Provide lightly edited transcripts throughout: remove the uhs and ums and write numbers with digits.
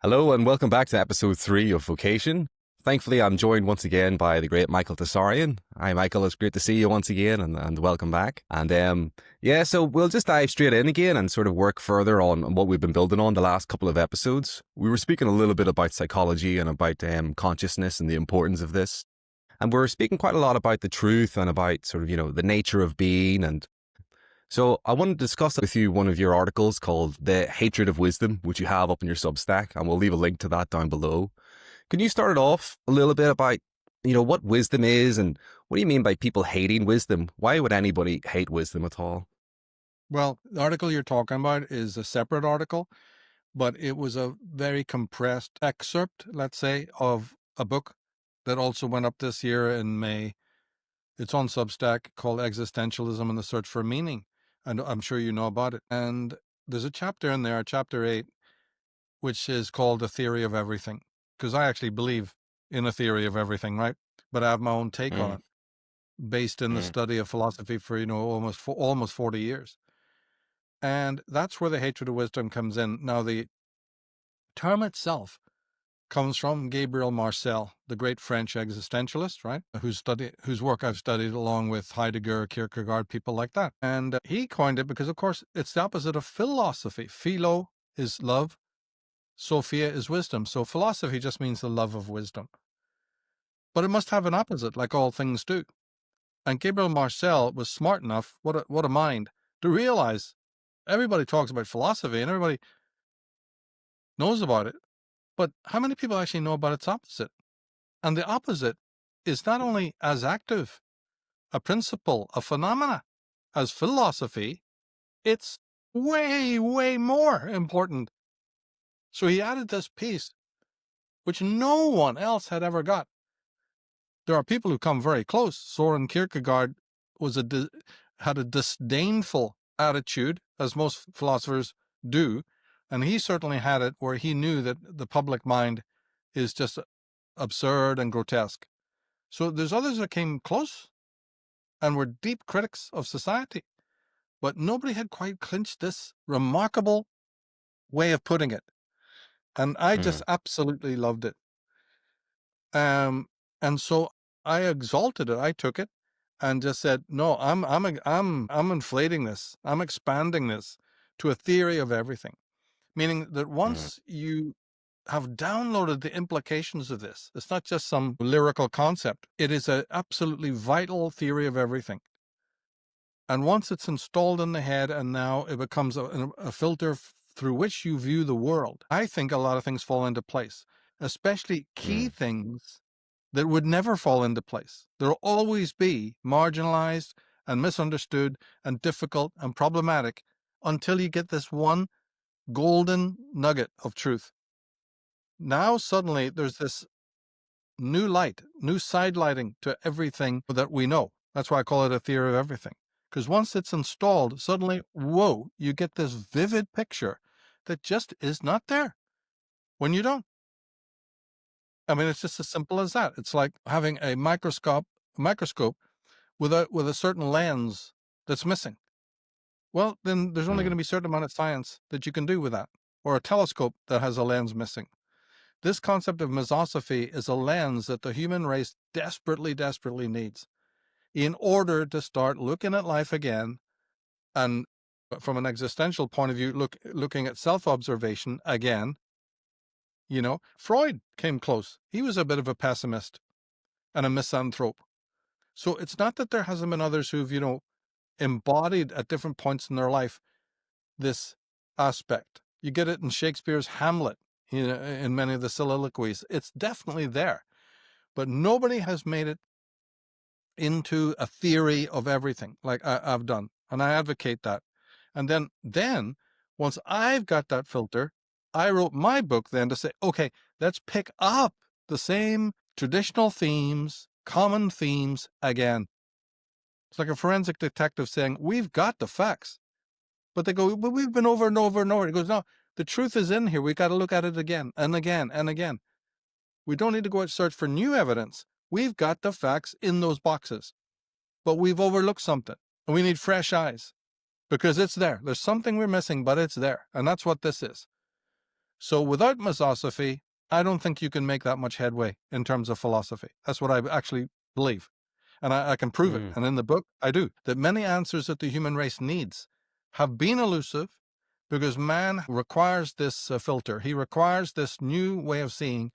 Hello and welcome back to episode 3 of Vocation. Thankfully, I'm joined once again by the great Michael Tsarion. Hi, Michael. It's great to see you once again and welcome back. So we'll just dive straight in again and sort of work further on what we've been building on the last couple of episodes. We were speaking a little bit about psychology and about consciousness and the importance of this. And we're speaking quite a lot about the truth and about sort of, the nature of being. And so I want to discuss with you one of your articles called The Hatred of Wisdom, which you have up in your Substack, and we'll leave a link to that down below. Can you start it off a little bit about, what wisdom is and what do you mean by people hating wisdom? Why would anybody hate wisdom at all? Well, the article you're talking about is a separate article, but it was a very compressed excerpt, let's say, of a book that also went up this year in May. It's on Substack called Existentialism and the Search for Meaning. And I'm sure you know about it. And there's a chapter in there, chapter 8, which is called The Theory of Everything. Because I actually believe in a theory of everything, right? But I have my own take on Mm, it, based in the mm, study of philosophy for, almost 40 years. And that's where the hatred of wisdom comes in. Now, the term itself comes from Gabriel Marcel, the great French existentialist, right? Whose work I've studied along with Heidegger, Kierkegaard, people like that. And he coined it because, of course, it's the opposite of philosophy. Philo is love, Sophia is wisdom. So philosophy just means the love of wisdom. But it must have an opposite, like all things do. And Gabriel Marcel was smart enough, what a mind, to realize everybody talks about philosophy and everybody knows about it. But how many people actually know about its opposite? And the opposite is not only as active a principle, a phenomena as philosophy, it's way, way more important. So he added this piece, which no one else had ever got. There are people who come very close. Soren Kierkegaard had a disdainful attitude, as most philosophers do, and he certainly had it where he knew that the public mind is just absurd and grotesque. So there's others that came close and were deep critics of society, but nobody had quite clinched this remarkable way of putting it. And I just mm, absolutely loved it. And so I exalted it. I took it and just said, no, I'm inflating this. I'm expanding this to a theory of everything, meaning that mm, once you have downloaded the implications of this, it's not just some lyrical concept. It is an absolutely vital theory of everything. And once it's installed in the head and now it becomes a filter through which you view the world, I think a lot of things fall into place, especially key mm, things that would never fall into place. There'll always be marginalized and misunderstood and difficult and problematic until you get this one golden nugget of truth. Now suddenly there's this new light, new side lighting to everything that we know. That's why I call it a theory of everything. Because once it's installed, suddenly, whoa, you get this vivid picture that just is not there when you don't. I mean, it's just as simple as that. It's like having a microscope with a certain lens that's missing. Well, then there's only going mm, to be a certain amount of science that you can do with that, or a telescope that has a lens missing. This concept of misosophy is a lens that the human race desperately, desperately needs in order to start looking at life again, and from an existential point of view, looking at self-observation again. Freud came close. He was a bit of a pessimist and a misanthrope. So it's not that there hasn't been others who've, embodied at different points in their life this aspect. You get it in Shakespeare's Hamlet, in many of the soliloquies. It's definitely there. But nobody has made it into a theory of everything like I've done. And I advocate that. And then once I've got that filter, I wrote my book then to say, okay, let's pick up the same traditional themes, common themes again. It's like a forensic detective saying, we've got the facts. But they go, but we've been over and over and over. He goes, no, the truth is in here. We got to look at it again and again and again. We don't need to go out and search for new evidence. We've got the facts in those boxes, but we've overlooked something and we need fresh eyes because it's there. There's something we're missing, but it's there. And that's what this is. So without Misosophy, I don't think you can make that much headway in terms of philosophy. That's what I actually believe. And I can prove it. Mm. And in the book, I do. That many answers that the human race needs have been elusive because man requires this filter. He requires this new way of seeing,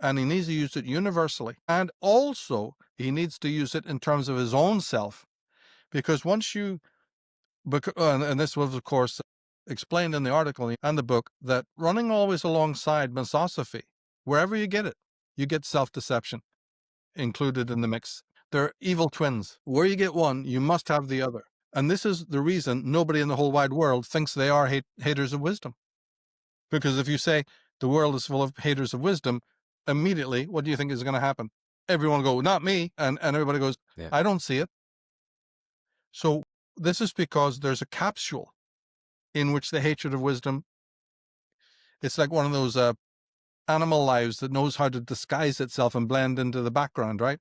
and he needs to use it universally. And also, he needs to use it in terms of his own self. Because once you, and this was, of course, explained in the article and the book, that running always alongside Misosophy, wherever you get self-deception included in the mix. They're evil twins. Where you get one, you must have the other. And this is the reason nobody in the whole wide world thinks they are haters of wisdom. Because if you say the world is full of haters of wisdom, immediately, what do you think is going to happen? Everyone will go, not me. And everybody goes, Yeah. I don't see it. So this is because there's a capsule in which the hatred of wisdom, it's like one of those animal lives that knows how to disguise itself and blend into the background, right?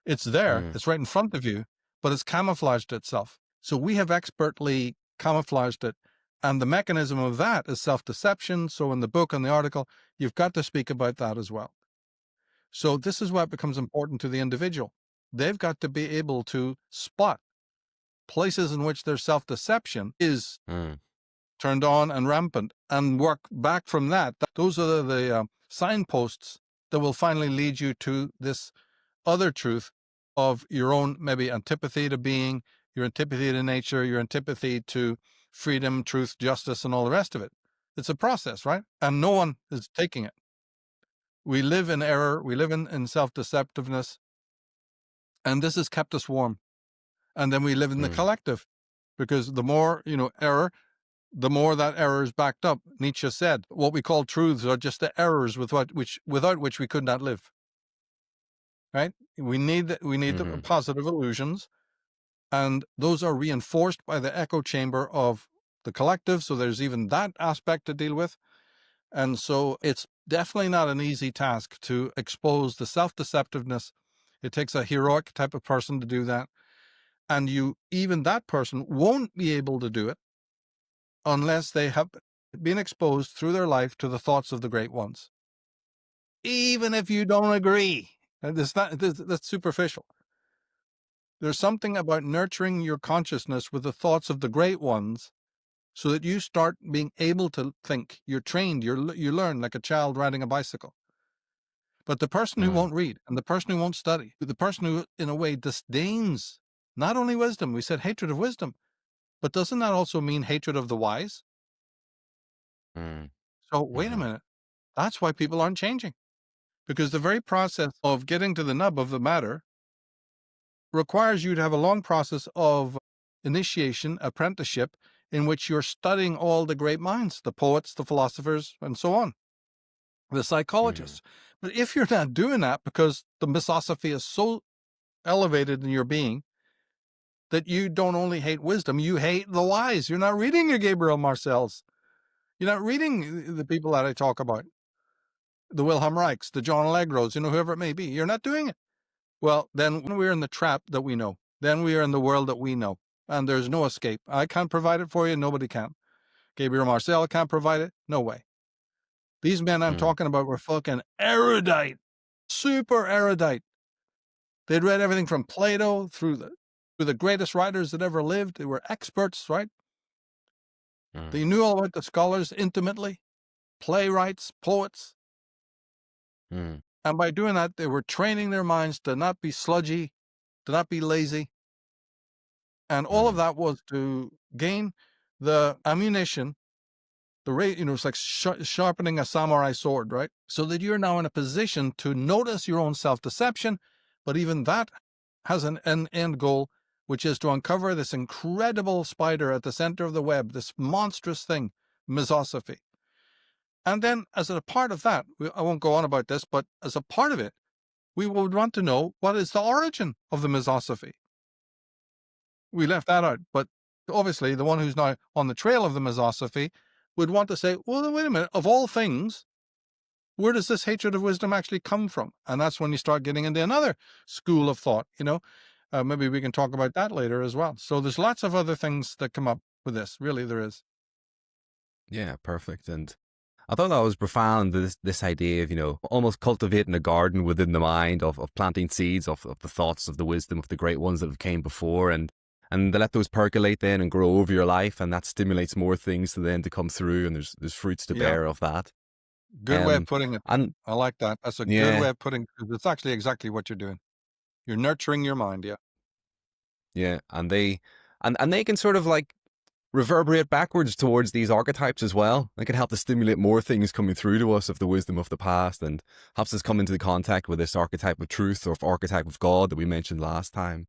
It's there, Mm. it's right in front of you, but it's camouflaged itself. So we have expertly camouflaged it. And the mechanism of that is self-deception. So in the book and the article, you've got to speak about that as well. So this is what becomes important to the individual. They've got to be able to spot places in which their self-deception is Mm. turned on and rampant and work back from that. Those are the signposts that will finally lead you to this other truth of your own maybe antipathy to being, your antipathy to nature, your antipathy to freedom, truth, justice, and all the rest of it. It's a process, right? And no one is taking it. We live in error, we live in self-deceptiveness, and this has kept us warm. And then we live in the Mm. collective, because the more, error, the more that error is backed up. Nietzsche said, what we call truths are just the errors without which we could not live. Right? We need the Mhm. positive illusions, and those are reinforced by the echo chamber of the collective. So there's even that aspect to deal with. And so it's definitely not an easy task to expose the self-deceptiveness. It takes a heroic type of person to do that. And even that person won't be able to do it unless they have been exposed through their life to the thoughts of the great ones. Even if you don't agree. That's superficial. There's something about nurturing your consciousness with the thoughts of the great ones so that you start being able to think. You're trained, you learn like a child riding a bicycle. But the person who Mm. won't read and the person who won't study, the person who in a way disdains not only wisdom, we said hatred of wisdom, but doesn't that also mean hatred of the wise? Mm. So wait a Mhm. minute. That's why people aren't changing. Because the very process of getting to the nub of the matter requires you to have a long process of initiation, apprenticeship, in which you're studying all the great minds, the poets, the philosophers, and so on, the Mhm. psychologists. But if you're not doing that because the Misosophy is so elevated in your being that you don't only hate wisdom, you hate the wise. You're not reading your Gabriel Marcells. You're not reading the people that I talk about, the Wilhelm Reichs, the John Allegros, whoever it may be. You're not doing it. Well, then we're in the trap that we know. Then we are in the world that we know. And there's no escape. I can't provide it for you. Nobody can. Gabriel Marcel can't provide it. No way. These men I'm Mm. talking about were fucking erudite, super erudite. They'd read everything from Plato through the greatest writers that ever lived. They were experts, right? Mm. They knew all about the scholars intimately, playwrights, poets. Mm. And by doing that, they were training their minds to not be sludgy, to not be lazy. And all of Mm. that was to gain the ammunition, it's like sharpening a samurai sword, right? So that you're now in a position to notice your own self-deception, but even that has an end goal, which is to uncover this incredible spider at the center of the web, this monstrous thing, Misosophy. And then as a part of that, I won't go on about this, but as a part of it, we would want to know what is the origin of the Misosophy. We left that out, but obviously the one who's now on the trail of the Misosophy would want to say, well, wait a minute, of all things, where does this hatred of wisdom actually come from? And that's when you start getting into another school of thought, maybe we can talk about that later as well. So there's lots of other things that come up with this. Really, there is. Yeah, perfect. And I thought that was profound. This idea of, almost cultivating a garden within the mind of planting seeds of the thoughts of the wisdom of the great ones that have came before, and to let those percolate then and grow over your life, and that stimulates more things to then to come through, and there's fruits to Yeah, bear of that. good way of Um, putting it. and I like that. That's a good yeah, way of putting it, 'cause it's actually exactly what you're doing. You're nurturing your mind, yeah. yeah, and they can sort of like reverberate backwards towards these archetypes as well. They can help to stimulate more things coming through to us of the wisdom of the past, and helps us come into contact with this archetype of truth or archetype of God that we mentioned last time.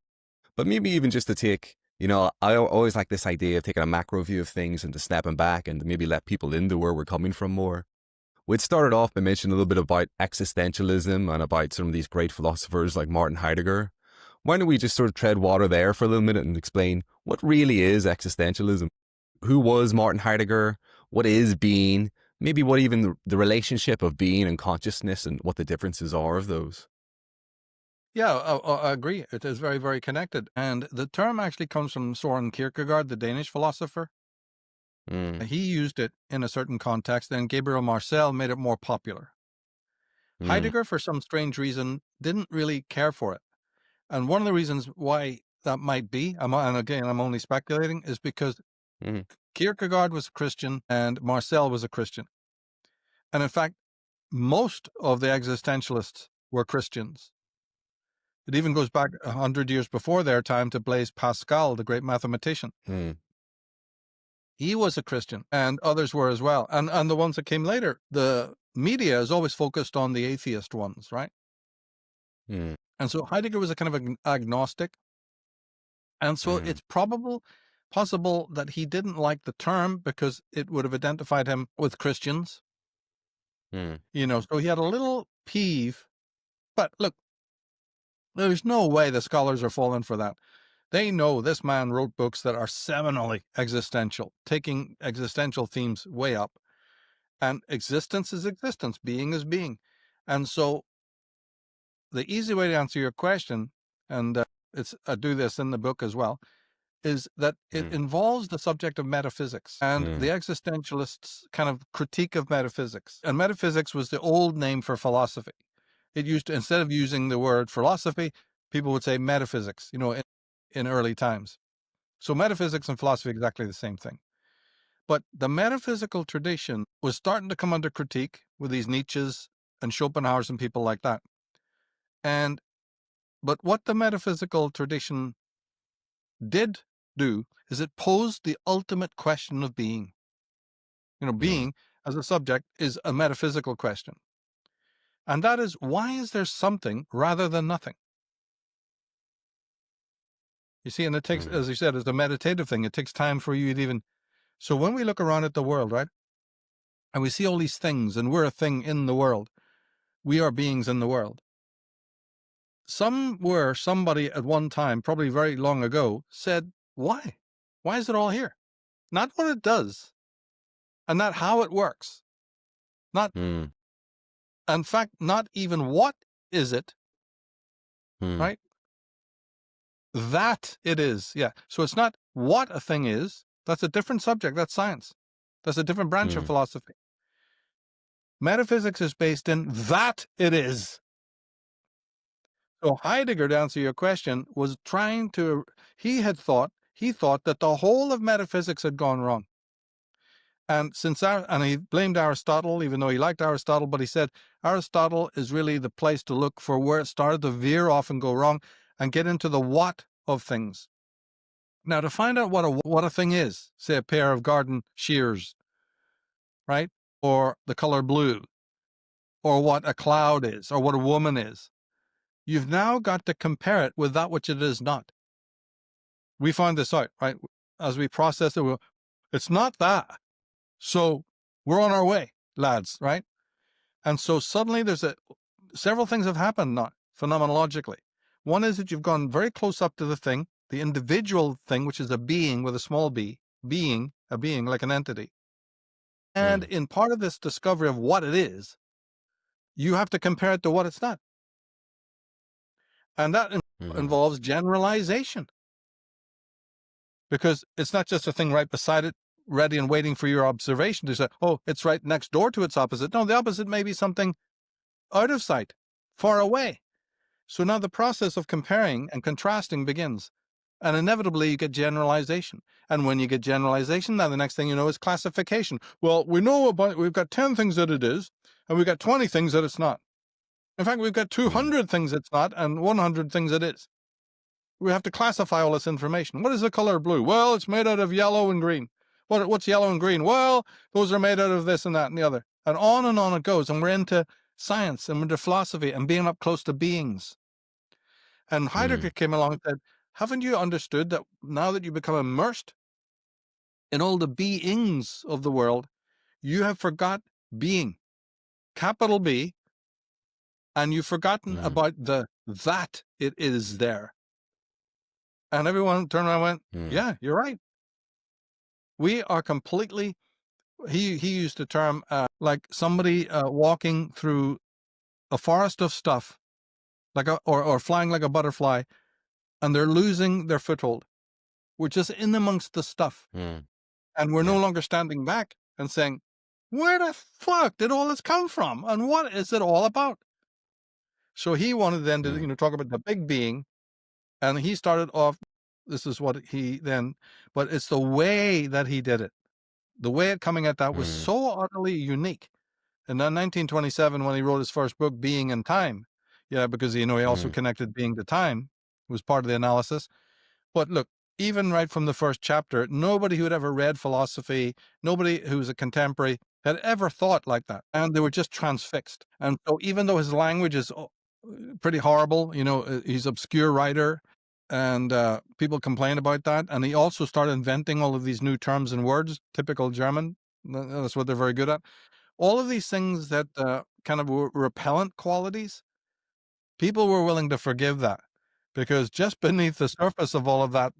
But maybe even just to take, I always like this idea of taking a macro view of things and to stepping back and to maybe let people into where we're coming from more. We'd started off by mentioning a little bit about existentialism and about some of these great philosophers like Martin Heidegger. Why don't we just sort of tread water there for a little minute and explain what really is existentialism? Who was Martin Heidegger? What is being? Maybe what even the relationship of being and consciousness and what the differences are of those. Yeah, I agree. It is very, very connected. And the term actually comes from Soren Kierkegaard, the Danish philosopher. Mm, He used it in a certain context, and Gabriel Marcel made it more popular. mm, Heidegger, for some strange reason, didn't really care for it. And one of the reasons why that might be, and again, I'm only speculating, is because mm, Kierkegaard was a Christian and Marcel was a Christian. And in fact, most of the existentialists were Christians. It even goes back 100 years before their time to Blaise Pascal, the great mathematician. mm, He was a Christian, and others were as well. And the ones that came later, the media is always focused on the atheist ones, right? mm, And so Heidegger was a kind of an agnostic. And so mm, it's possible that he didn't like the term because it would have identified him with Christians, mm, so he had a little peeve. But look, there's no way the scholars are falling for that. They know this man wrote books that are seminally existential, taking existential themes way up. And existence is existence, being is being. And so the easy way to answer your question, and I do this in the book as well, is that it mm, involves the subject of metaphysics and the mm, existentialists' kind of critique of metaphysics. And metaphysics was the old name for philosophy. It used to, instead of using the word philosophy, people would say metaphysics, in early times. So metaphysics and philosophy are exactly the same thing. But the metaphysical tradition was starting to come under critique with these Nietzsche's and Schopenhauer's and people like that. And but what the metaphysical tradition did do is it posed the ultimate question of being. mm, Being as a subject is a metaphysical question. And that is, why is there something rather than nothing? You see, and it takes, mm, as you said, it's a meditative thing. It takes time for you to even. So when we look around at the world, right, and we see all these things, and we're a thing in the world, we are beings in the world. Somebody at one time, probably very long ago, said, why? Why is it all here? Not what it does, and not how it works. Not, mm, in fact, not even what is it, mm, right? That it is. Yeah. So it's not what a thing is. That's a different subject. That's science. That's a different branch of mm, philosophy. Metaphysics is based in that it is. So Heidegger, to answer your question, was trying to, he thought that the whole of metaphysics had gone wrong. And he blamed Aristotle, even though he liked Aristotle, but he said Aristotle is really the place to look for where it started to veer off and go wrong and get into the what of things. Now, to find out what a thing is, say a pair of garden shears, right? Or the color blue, or what a cloud is, or what a woman is, you've now got to compare it with that which it is not. We find this out, right? As we process it, it's not that. So we're on our way, lads, right? And so suddenly several things have happened now, phenomenologically. One is that you've gone very close up to the thing, the individual thing, which is a being with a small b, a being like an entity. And mm, in part of this discovery of what it is, you have to compare it to what it's not. And that mm, involves generalization, because it's not just a thing right beside it, ready and waiting for your observation to say, oh, it's right next door to its opposite. No, the opposite may be something out of sight, far away. So now the process of comparing and contrasting begins. And inevitably, you get generalization. And when you get generalization, now the next thing you know is classification. Well, we've got 10 things that it is, and we've got 20 things that it's not. In fact, we've got 200 things it's not and 100 things it is. We have to classify all this information. What is the color blue? Well, it's made out of yellow and green. What's yellow and green? Well, those are made out of this and that and the other. And on it goes. And we're into science and we're into philosophy and being up close to beings. And Heidegger came along and said, haven't you understood that now that you become immersed in all the beings of the world, you have forgot being, capital B, and you've forgotten about that it is there. And everyone turned around and went, yeah, you're right. We are completely, he used the term like somebody walking through a forest of stuff, or flying like a butterfly, and they're losing their foothold. We're just in amongst the stuff. And we're no longer standing back and saying, where the fuck did all this come from? And what is it all about? So he wanted then to, talk about the big being. And he started off, this is what he then, but it's the way that he did it. The way of coming at that was so utterly unique. And then 1927, when he wrote his first book, Being and Time, because, he also connected being to time, was part of the analysis. But look, even right from the first chapter, nobody who had ever read philosophy, nobody who was a contemporary had ever thought like that. And they were just transfixed. And so even though his language is pretty horrible, he's an obscure writer, and people complain about that. And he also started inventing all of these new terms and words, typical German. That's what they're very good at. All of these things that kind of were repellent qualities, people were willing to forgive that, because just beneath the surface of all of that,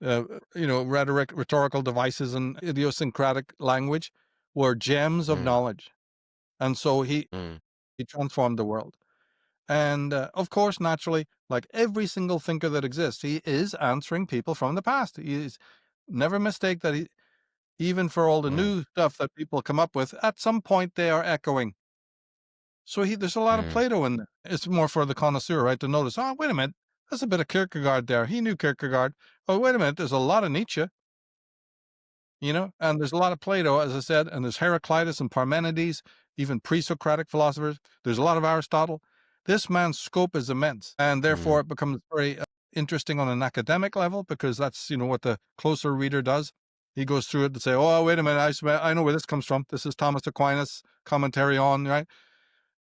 rhetoric, rhetorical devices, and idiosyncratic language were gems of knowledge. And so he transformed the world. And of course, naturally, like every single thinker that exists, he is answering people from the past. Never mistake that even for all the new stuff that people come up with, at some point they are echoing. So there's a lot of Plato in there. It's more for the connoisseur, right, to notice, oh, wait a minute, there's a bit of Kierkegaard there. He knew Kierkegaard. Oh, wait a minute, there's a lot of Nietzsche, and there's a lot of Plato, as I said, and there's Heraclitus and Parmenides, even pre-Socratic philosophers. There's a lot of Aristotle. This man's scope is immense, and therefore it becomes very interesting on an academic level, because that's, what the closer reader does. He goes through it to say, oh, wait a minute, I know where this comes from. This is Thomas Aquinas' commentary on, right?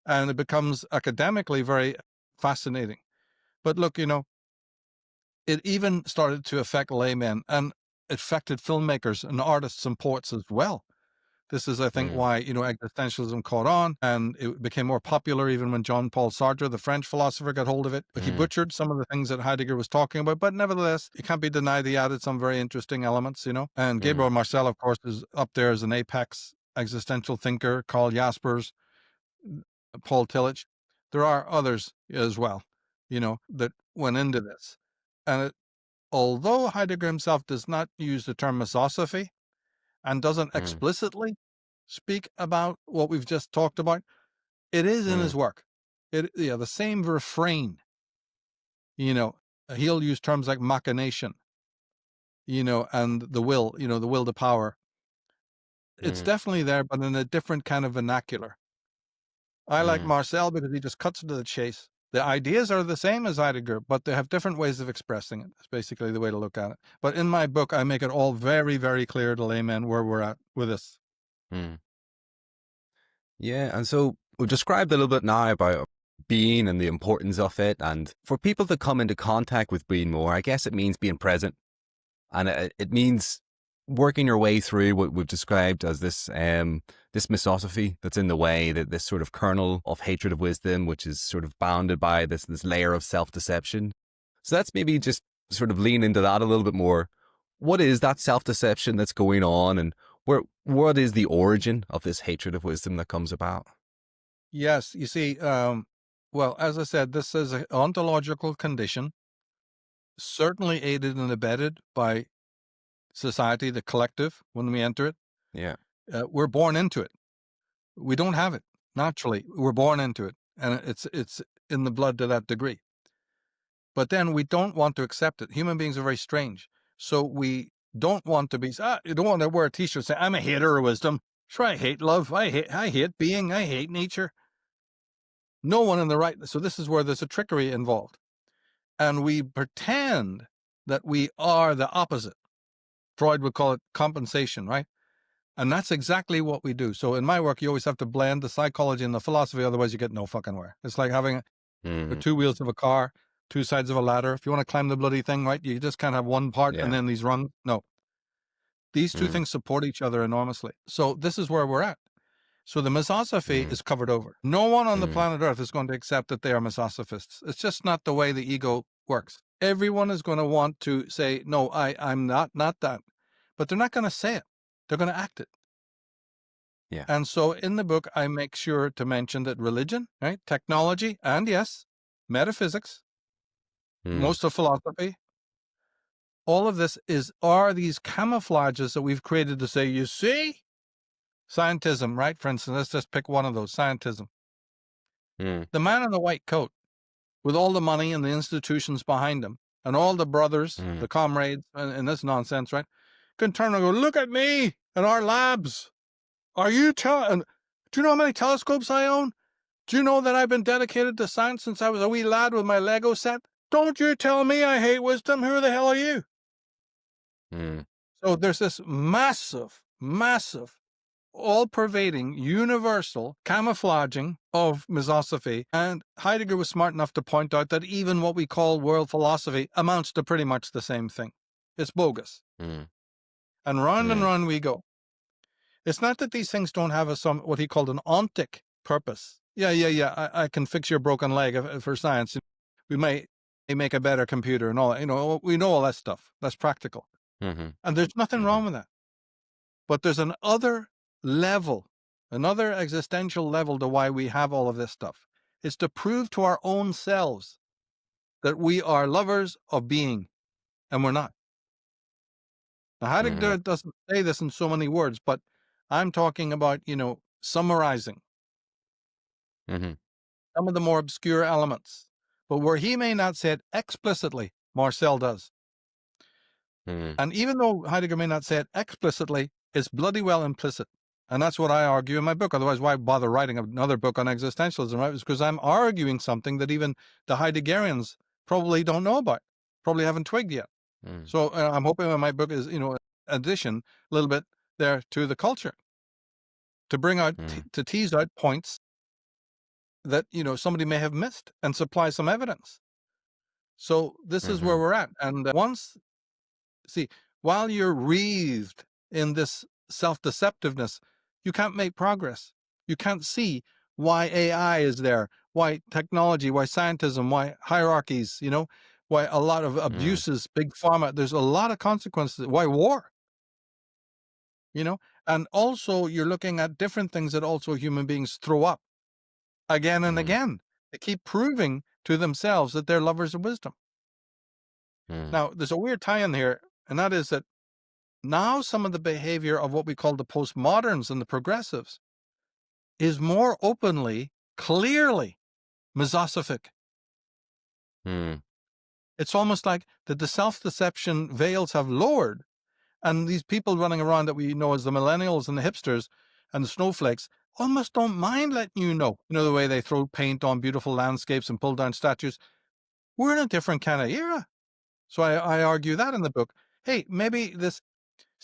And it becomes academically very fascinating. But look, it even started to affect laymen, and it affected filmmakers and artists and poets as well. This is, I think, why, existentialism caught on, and it became more popular even when Jean-Paul Sartre, the French philosopher, got hold of it. He butchered some of the things that Heidegger was talking about, but nevertheless, it can't be denied he added some very interesting elements, And Gabriel Marcel, of course, is up there as an apex existential thinker. Karl Jaspers, Paul Tillich. There are others as well, that went into this. And although Heidegger himself does not use the term Misosophy and doesn't explicitly speak about what we've just talked about, it is in his work. The same refrain. He'll use terms like machination, and the will, the will to power. It's definitely there, but in a different kind of vernacular. I like Marcel because he just cuts to the chase. The ideas are the same as Heidegger, but they have different ways of expressing it. That's basically the way to look at it. But in my book, I make it all very, very clear to laymen where we're at with this. Yeah, and so we've described a little bit now about being and the importance of it. And for people to come into contact with being more, I guess it means being present. And it means working your way through what we've described as this misosophy that's in the way, that this sort of kernel of hatred of wisdom, which is sort of bounded by this layer of self-deception. So let's maybe just sort of lean into that a little bit more. What is that self-deception that's going on, and what is the origin of this hatred of wisdom that comes about? Yes, you see, well, as I said, this is an ontological condition, certainly aided and abetted by society, the collective, when we enter it. Yeah. We're born into it. We don't have it naturally. We're born into it, and it's in the blood to that degree. But then we don't want to accept it. Human beings are very strange. So we don't want to be, you don't want to wear a t-shirt saying, I'm a hater of wisdom. Sure, I hate love. I hate being. I hate nature. No one in the right. So this is where there's a trickery involved. And we pretend that we are the opposite. Freud would call it compensation, right? And that's exactly what we do. So in my work, you always have to blend the psychology and the philosophy. Otherwise, you get no fucking where. It's like having the two wheels of a car, two sides of a ladder. If you want to climb the bloody thing, right, you just can't have one part and Yeah. then these rungs. No. These two things support each other enormously. So this is where we're at. So the Misosophy is covered over. No one on the planet Earth is going to accept that they are Misosophists. It's just not the way the ego works. Everyone is going to want to say, no, I'm not that. But they're not going to say it. They're going to act it. Yeah. And so in the book, I make sure to mention that religion, right, technology, and yes, metaphysics, most of philosophy, all of this are these camouflages that we've created to say, you see, scientism, right? For instance, let's just pick one of those, scientism. The man in the white coat with all the money and the institutions behind him and all the brothers, the comrades, and this nonsense, right, can turn and go, look at me and our labs. Are you do you know how many telescopes I own? Do you know that I've been dedicated to science since I was a wee lad with my Lego set? Don't you tell me I hate wisdom. Who the hell are you? So there's this massive, all-pervading, universal camouflaging of Misosophy. And Heidegger was smart enough to point out that even what we call world philosophy amounts to pretty much the same thing. It's bogus. And round we go. It's not that these things don't have what he called an ontic purpose. Yeah. I can fix your broken leg for science. We may make a better computer and all that. You know, we know all that stuff. That's practical. And there's nothing wrong with that. But there's another level, another existential level to why we have all of this stuff. It's to prove to our own selves that we are lovers of being, and we're not. Now, Heidegger doesn't say this in so many words, but I'm talking about, summarizing some of the more obscure elements. But where he may not say it explicitly, Marcel does. And even though Heidegger may not say it explicitly, it's bloody well implicit. And that's what I argue in my book. Otherwise, why bother writing another book on existentialism, right? It's because I'm arguing something that even the Heideggerians probably don't know about, probably haven't twigged yet. So I'm hoping that my book is, an addition a little bit there to the culture to bring out, to tease out points that, somebody may have missed and supply some evidence. So this is where we're at. And while you're wreathed in this self-deceptiveness, you can't make progress. You can't see why AI is there, why technology, why scientism, why hierarchies, why a lot of abuses, big pharma. There's a lot of consequences. Why war? And also you're looking at different things that also human beings throw up again and again. They keep proving to themselves that they're lovers of wisdom. Now, there's a weird tie-in here, and that is that now some of the behavior of what we call the postmoderns and the progressives is more openly, clearly misosophic. It's almost like that the self-deception veils have lowered, and these people running around that we know as the millennials and the hipsters and the snowflakes almost don't mind letting you know the way they throw paint on beautiful landscapes and pull down statues. We're in a different kind of era. So I argue that in the book. Hey, maybe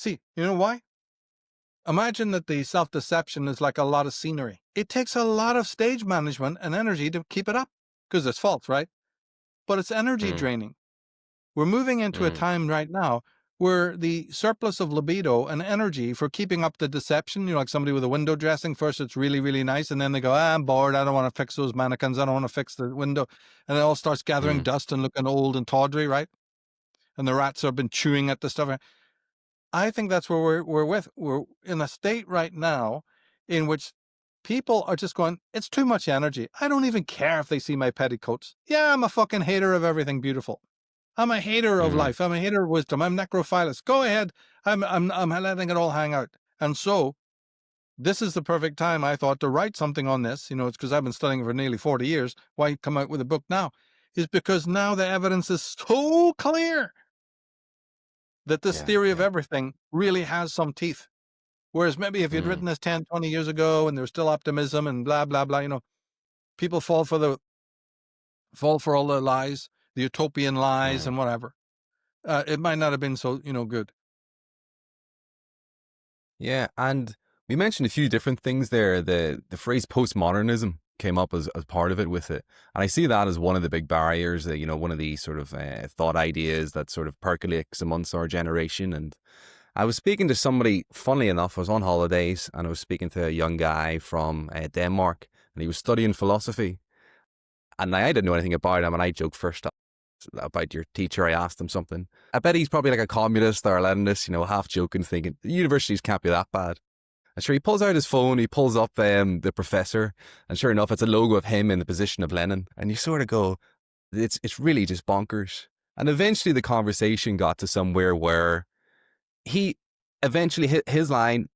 you know why? Imagine that the self-deception is like a lot of scenery. It takes a lot of stage management and energy to keep it up because it's false, right? But it's energy draining. We're moving into a time right now where the surplus of libido and energy for keeping up the deception, like somebody with a window dressing, first it's really, really nice, and then they go, I'm bored, I don't want to fix those mannequins, I don't want to fix the window, and it all starts gathering dust and looking old and tawdry, right? And the rats have been chewing at the stuff. I think that's where we're in a state right now in which people are just going, it's too much energy. I don't even care if they see my petticoats. Yeah, I'm a fucking hater of everything beautiful. I'm a hater of Mm. life. I'm a hater of wisdom. I'm necrophilus. Go ahead. I'm letting it all hang out. And so this is the perfect time, I thought, to write something on this. You know, it's because I've been studying for nearly 40 years. Why come out with a book now? Is because now the evidence is so clear that this Yeah, theory of yeah. everything really has some teeth. Whereas maybe if you'd Mm. written this 10, 20 years ago and there was still optimism and blah, blah, blah, you know, people fall for all the lies, the utopian lies Mm. and whatever. It might not have been so, good. Yeah, and we mentioned a few different things there. The phrase postmodernism came up as part of it with it. And I see that as one of the big barriers that, one of the sort of thought ideas that sort of percolates amongst our generation. And I was speaking to somebody, funnily enough, I was on holidays and I was speaking to a young guy from Denmark and he was studying philosophy. And I didn't know anything about him and I joked first about your teacher. I asked him something. I bet he's probably like a communist or a Leninist, half joking, thinking universities can't be that bad. And sure, he pulls out his phone, he pulls up the professor, and sure enough, it's a logo of him in the position of Lenin. And you sort of go, it's really just bonkers. And eventually the conversation got to somewhere where he eventually hit his line.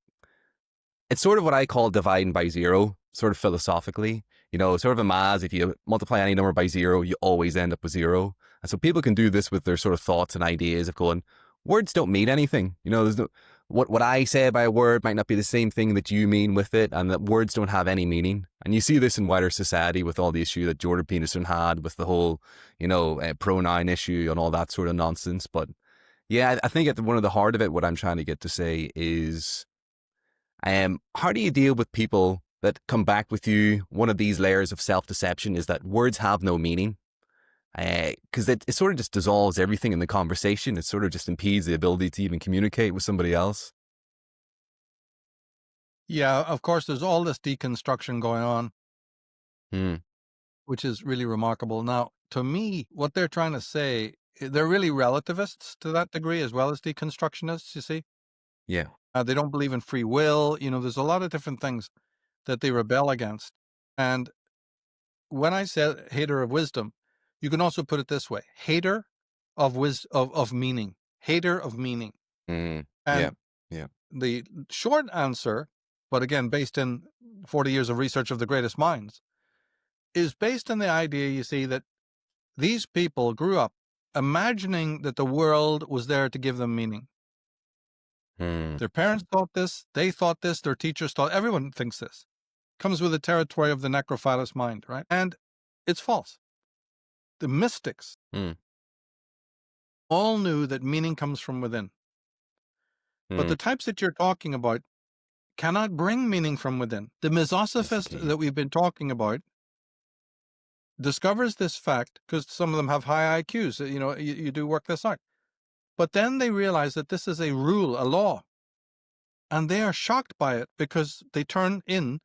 It's sort of what I call dividing by zero, sort of philosophically. Sort of a math, if you multiply any number by zero, you always end up with zero. And so people can do this with their sort of thoughts and ideas of going, words don't mean anything. There's no, what I say by a word might not be the same thing that you mean with it, and that words don't have any meaning. And you see this in wider society with all the issue that Jordan Peterson had with the whole, pronoun issue and all that sort of nonsense. But yeah, I think at one of the heart of it, what I'm trying to get to say is, how do you deal with people that come back with you? One of these layers of self-deception is that words have no meaning. Because it sort of just dissolves everything in the conversation. It sort of just impedes the ability to even communicate with somebody else. Yeah, of course, there's all this deconstruction going on, Hmm. which is really remarkable. Now, to me, what they're trying to say, they're really relativists to that degree as well as deconstructionists, you see. Yeah. They don't believe in free will. There's a lot of different things that they rebel against. And when I said hater of wisdom, you can also put it this way: hater of meaning, hater of meaning. Mm. Yeah. And Yeah. the short answer, but again, based in 40 years of research of the greatest minds, is based on the idea, you see, that these people grew up imagining that the world was there to give them meaning. Mm. Their parents thought this, they thought this, their teachers thought, everyone thinks this. Comes with the territory of the necrophilus mind, right? And it's false. The mystics Mm. all knew that meaning comes from within. But Mm. the types that you're talking about cannot bring meaning from within. The That's the Misosophist key. that we've been talking about discovers this fact because some of them have high IQs. You do work this out. But then they realize that this is a rule, a law. And they are shocked by it because they turn in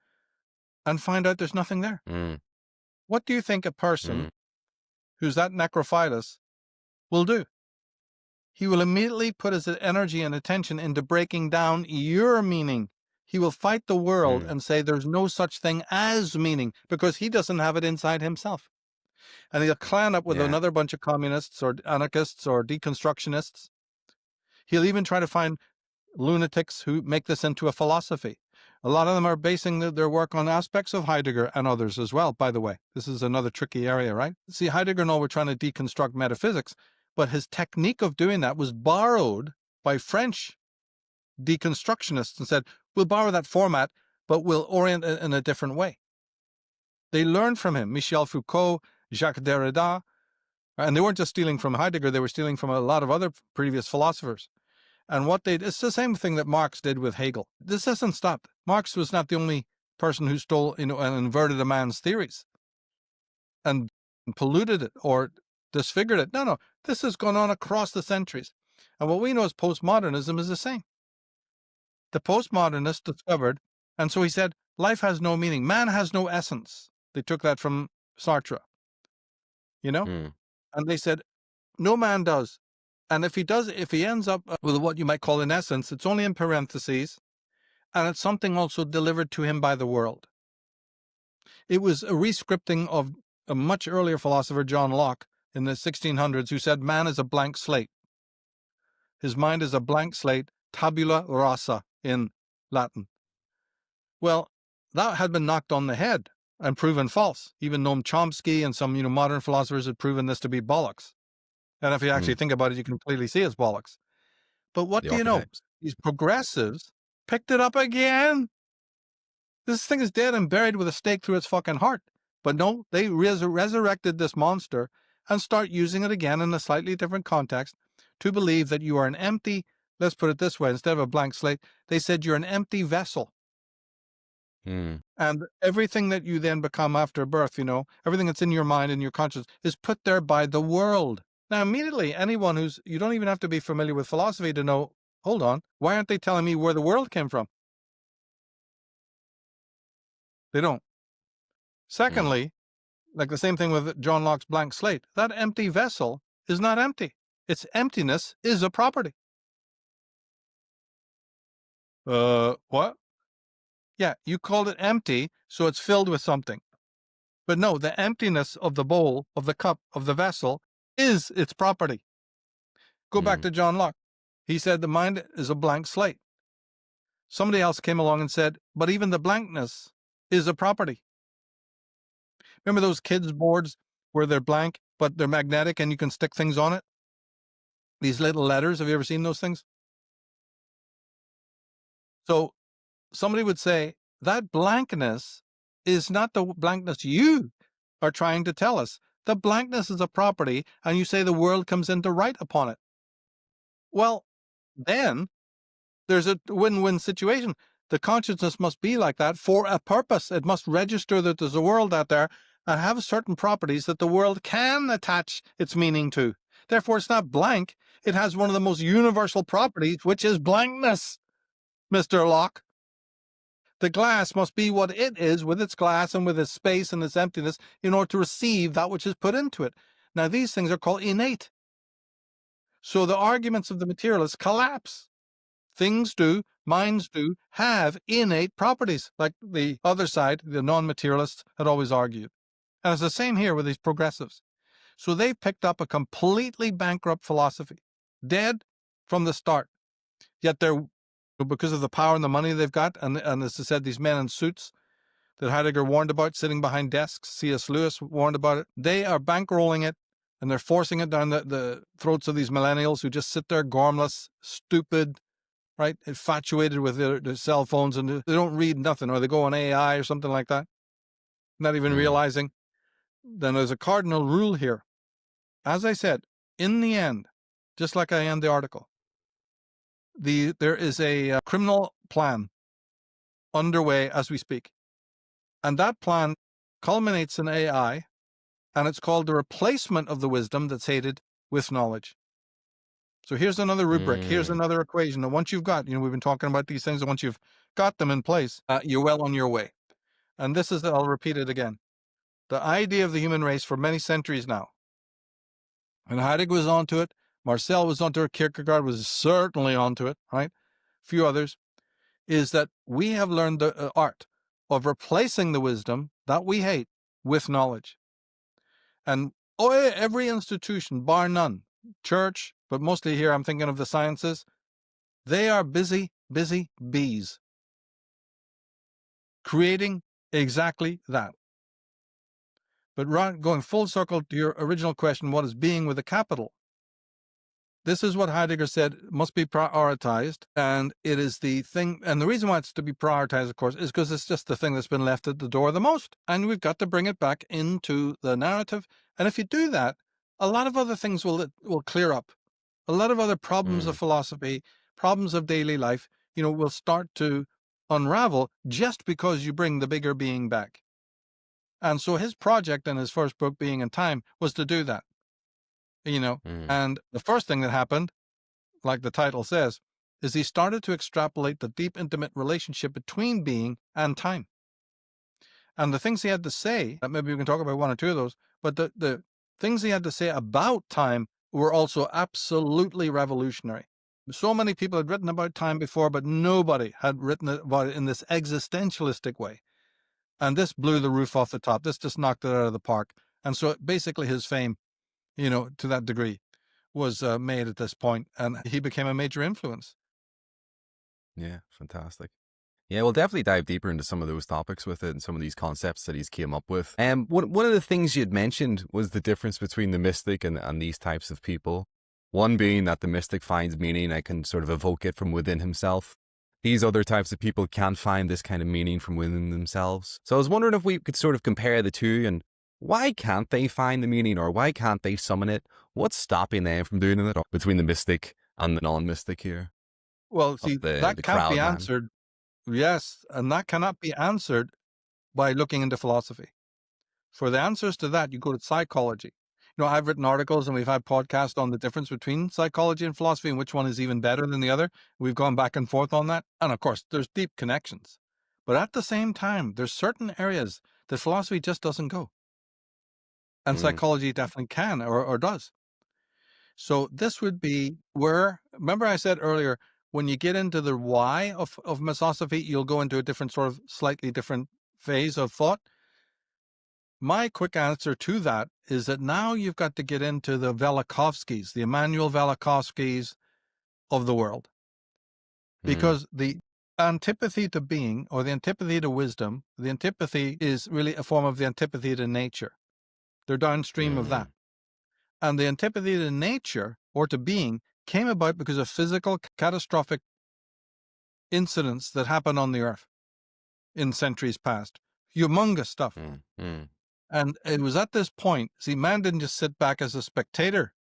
and find out there's nothing there. Mm. What do you think a person Mm. who's that necrophilus will do? He will immediately put his energy and attention into breaking down your meaning. He will fight the world Mm. and say there's no such thing as meaning because he doesn't have it inside himself. And he'll clan up with Yeah. another bunch of communists or anarchists or deconstructionists. He'll even try to find lunatics who make this into a philosophy. A lot of them are basing their work on aspects of Heidegger and others as well, by the way. This is another tricky area, right? See, Heidegger and all were trying to deconstruct metaphysics, but his technique of doing that was borrowed by French deconstructionists and said, we'll borrow that format, but we'll orient it in a different way. They learned from him, Michel Foucault, Jacques Derrida, and they weren't just stealing from Heidegger, they were stealing from a lot of other previous philosophers. And it's the same thing that Marx did with Hegel. This hasn't stopped. Marx was not the only person who stole, and inverted a man's theories and polluted it or disfigured it. No, this has gone on across the centuries. And what we know as postmodernism is the same. The postmodernists discovered, and so he said, life has no meaning. Man has no essence. They took that from Sartre, Mm. and they said, no man does. And if he ends up with what you might call an essence, it's only in parentheses, and it's something also delivered to him by the world. It was a rescripting of a much earlier philosopher, John Locke, in the 1600s who said man is a blank slate. His mind is a blank slate, tabula rasa in Latin. Well, that had been knocked on the head and proven false. Even Noam Chomsky and some modern philosophers had proven this to be bollocks. And if you actually think about it, you can clearly see it's bollocks. But what The do you know? archetypes. These progressives picked it up again. This thing is dead and buried with a stake through its fucking heart. But no, they resurrected this monster and start using it again in a slightly different context to believe that you are an empty, let's put it this way, instead of a blank slate, they said you're an empty vessel. And everything that you then become after birth, everything that's in your mind and your conscience is put there by the world. Now, immediately, anyone you don't even have to be familiar with philosophy to know, hold on, why aren't they telling me where the world came from? They don't. Secondly, like the same thing with John Locke's blank slate, that empty vessel is not empty. Its emptiness is a property. What? Yeah, you called it empty, so it's filled with something. But no, the emptiness of the bowl, of the cup, of the vessel is its property. Go back to John Locke. He said the mind is a blank slate. Somebody else came along and said, but even the blankness is a property. Remember those kids' boards where they're blank, but they're magnetic and you can stick things on it? These little letters, have you ever seen those things? So somebody would say, that blankness is not the blankness you are trying to tell us. The blankness is a property, and you say the world comes in to write upon it. Well, then there's a win-win situation. The consciousness must be like that for a purpose. It must register that there's a world out there and have certain properties that the world can attach its meaning to. Therefore, it's not blank. It has one of the most universal properties, which is blankness, Mr. Locke. The glass must be what it is with its glass and with its space and its emptiness in order to receive that which is put into it. Now, these things are called innate. So the arguments of the materialists collapse. Things do, minds do, have innate properties, like the other side, the non-materialists, had always argued. And it's the same here with these progressives. So they picked up a completely bankrupt philosophy, dead from the start. Yet they're, because of the power and the money they've got, and as I said, these men in suits that Heidegger warned about, sitting behind desks, C.S. Lewis warned about it, they are bankrolling it, and they're forcing it down the throats of these millennials who just sit there gormless, stupid, right, infatuated with their cell phones, and they don't read nothing, or they go on AI or something like that, not even realizing. Then there's a cardinal rule here. As I said, in the end, just like I end the article, there is a criminal plan underway as we speak. And that plan culminates in AI, and it's called the replacement of the wisdom that's hated with knowledge. So here's another rubric. Here's another equation. And once you've got, we've been talking about these things, and once you've got them in place, you're well on your way. And this is, I'll repeat it again, the idea of the human race for many centuries now. And Heidegger was onto it. Marcel was onto it. Kierkegaard was certainly onto it, right? A few others, is that we have learned the art of replacing the wisdom that we hate with knowledge. And every institution, bar none, church, but mostly here I'm thinking of the sciences, they are busy bees, creating exactly that. But going full circle to your original question, what is being with a capital? This is what Heidegger said must be prioritized, and it is the thing, and the reason why it's to be prioritized, of course, is because it's just the thing that's been left at the door the most, and we've got to bring it back into the narrative. And if you do that, a lot of other things will clear up. A lot of other problems of philosophy, problems of daily life, will start to unravel just because you bring the bigger being back. And so his project in his first book, Being in Time, was to do that. And the first thing that happened, like the title says, is he started to extrapolate the deep, intimate relationship between being and time. And the things he had to say, maybe we can talk about one or two of those, but the things he had to say about time were also absolutely revolutionary. So many people had written about time before, but nobody had written about it in this existentialistic way. And this blew the roof off the top. This just knocked it out of the park. And so basically his fame to that degree, was made at this point, and he became a major influence. Yeah, fantastic. Yeah, we'll definitely dive deeper into some of those topics with it and some of these concepts that he's came up with. One of the things you'd mentioned was the difference between the mystic and these types of people. One being that the mystic finds meaning and can sort of evoke it from within himself. These other types of people can't find this kind of meaning from within themselves. So I was wondering if we could sort of compare the two, and why can't they find the meaning, or why can't they summon it? What's stopping them from doing it between the mystic and the non-mystic here Well, of see, the that can't be crowd man? answered. Yes, and that cannot be answered by looking into philosophy. For the answers to that, you go to psychology. I've written articles and we've had podcasts on the difference between psychology and philosophy and which one is even better than the other. We've gone back and forth on that. And of course, there's deep connections. But at the same time, there's certain areas that philosophy just doesn't go. And Mm, psychology definitely can or does. So this would be where, remember I said earlier, when you get into the why of Misosophy, you'll go into a different sort of slightly different phase of thought. My quick answer to that is that now you've got to get into the Velikovskys, the Immanuel Velikovskys of the world. mm, Because the antipathy to being, or the antipathy to wisdom, the antipathy is really a form of the antipathy to nature. They're downstream of that. mm, And the antipathy to nature, or to being, came about because of physical catastrophic incidents that happened on the earth in centuries past. Humongous stuff. mm, mm. And it was at this point, see, man didn't just sit back as a spectator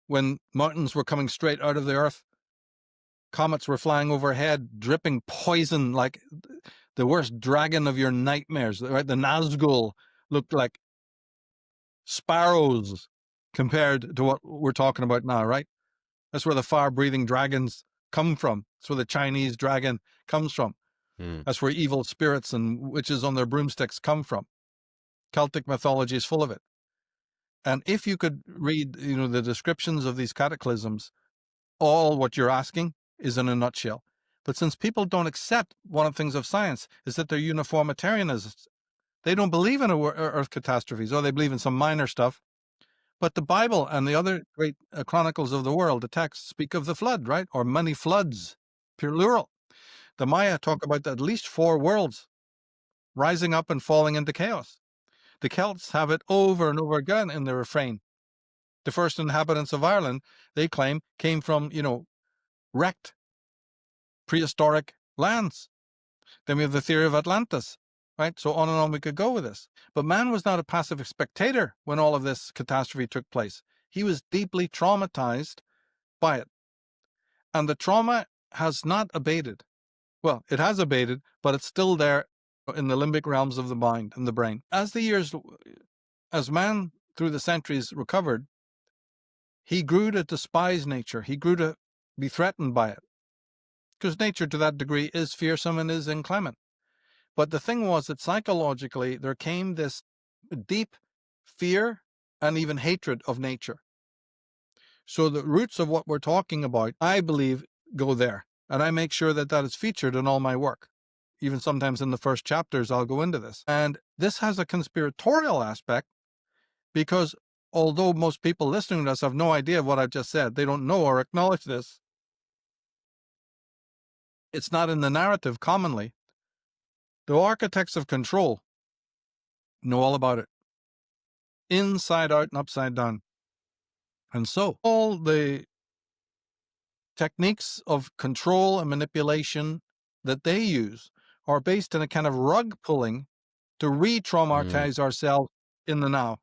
when mountains were coming straight out of the earth, comets were flying overhead, dripping poison like the worst dragon of your nightmares, right? The Nazgul looked like sparrows compared to what we're talking about now, right? That's where the fire-breathing dragons come from. That's where the Chinese dragon comes from. Mm. That's where evil spirits and witches on their broomsticks come from. Celtic mythology is full of it. And if you could read, the descriptions of these cataclysms, all what you're asking is in a nutshell. But since people don't accept, one of the things of science is that they're uniformitarianists. They don't believe in earth catastrophes, or they believe in some minor stuff. But the Bible and the other great chronicles of the world, the texts, speak of the flood, right? Or many floods, plural. The Maya talk about at least 4 worlds rising up and falling into chaos. The Celts have it over and over again in their refrain. The first inhabitants of Ireland, they claim, came from, wrecked prehistoric lands. Then we have the theory of Atlantis, right? So on and on we could go with this. But man was not a passive spectator when all of this catastrophe took place. He was deeply traumatized by it. And the trauma has not abated. Well, it has abated, but it's still there in the limbic realms of the mind and the brain. As man through the centuries recovered, he grew to despise nature. He grew to be threatened by it. Because nature to that degree is fearsome and is inclement. But the thing was that psychologically there came this deep fear and even hatred of nature. So the roots of what we're talking about, I believe, go there. And I make sure that that is featured in all my work. Even sometimes in the first chapters, I'll go into this. And this has a conspiratorial aspect because although most people listening to us have no idea of what I've just said, they don't know or acknowledge this. It's not in the narrative commonly. The architects of control know all about it, inside out and upside down. And so all the techniques of control and manipulation that they use are based in a kind of rug pulling to re-traumatize ourselves in the now.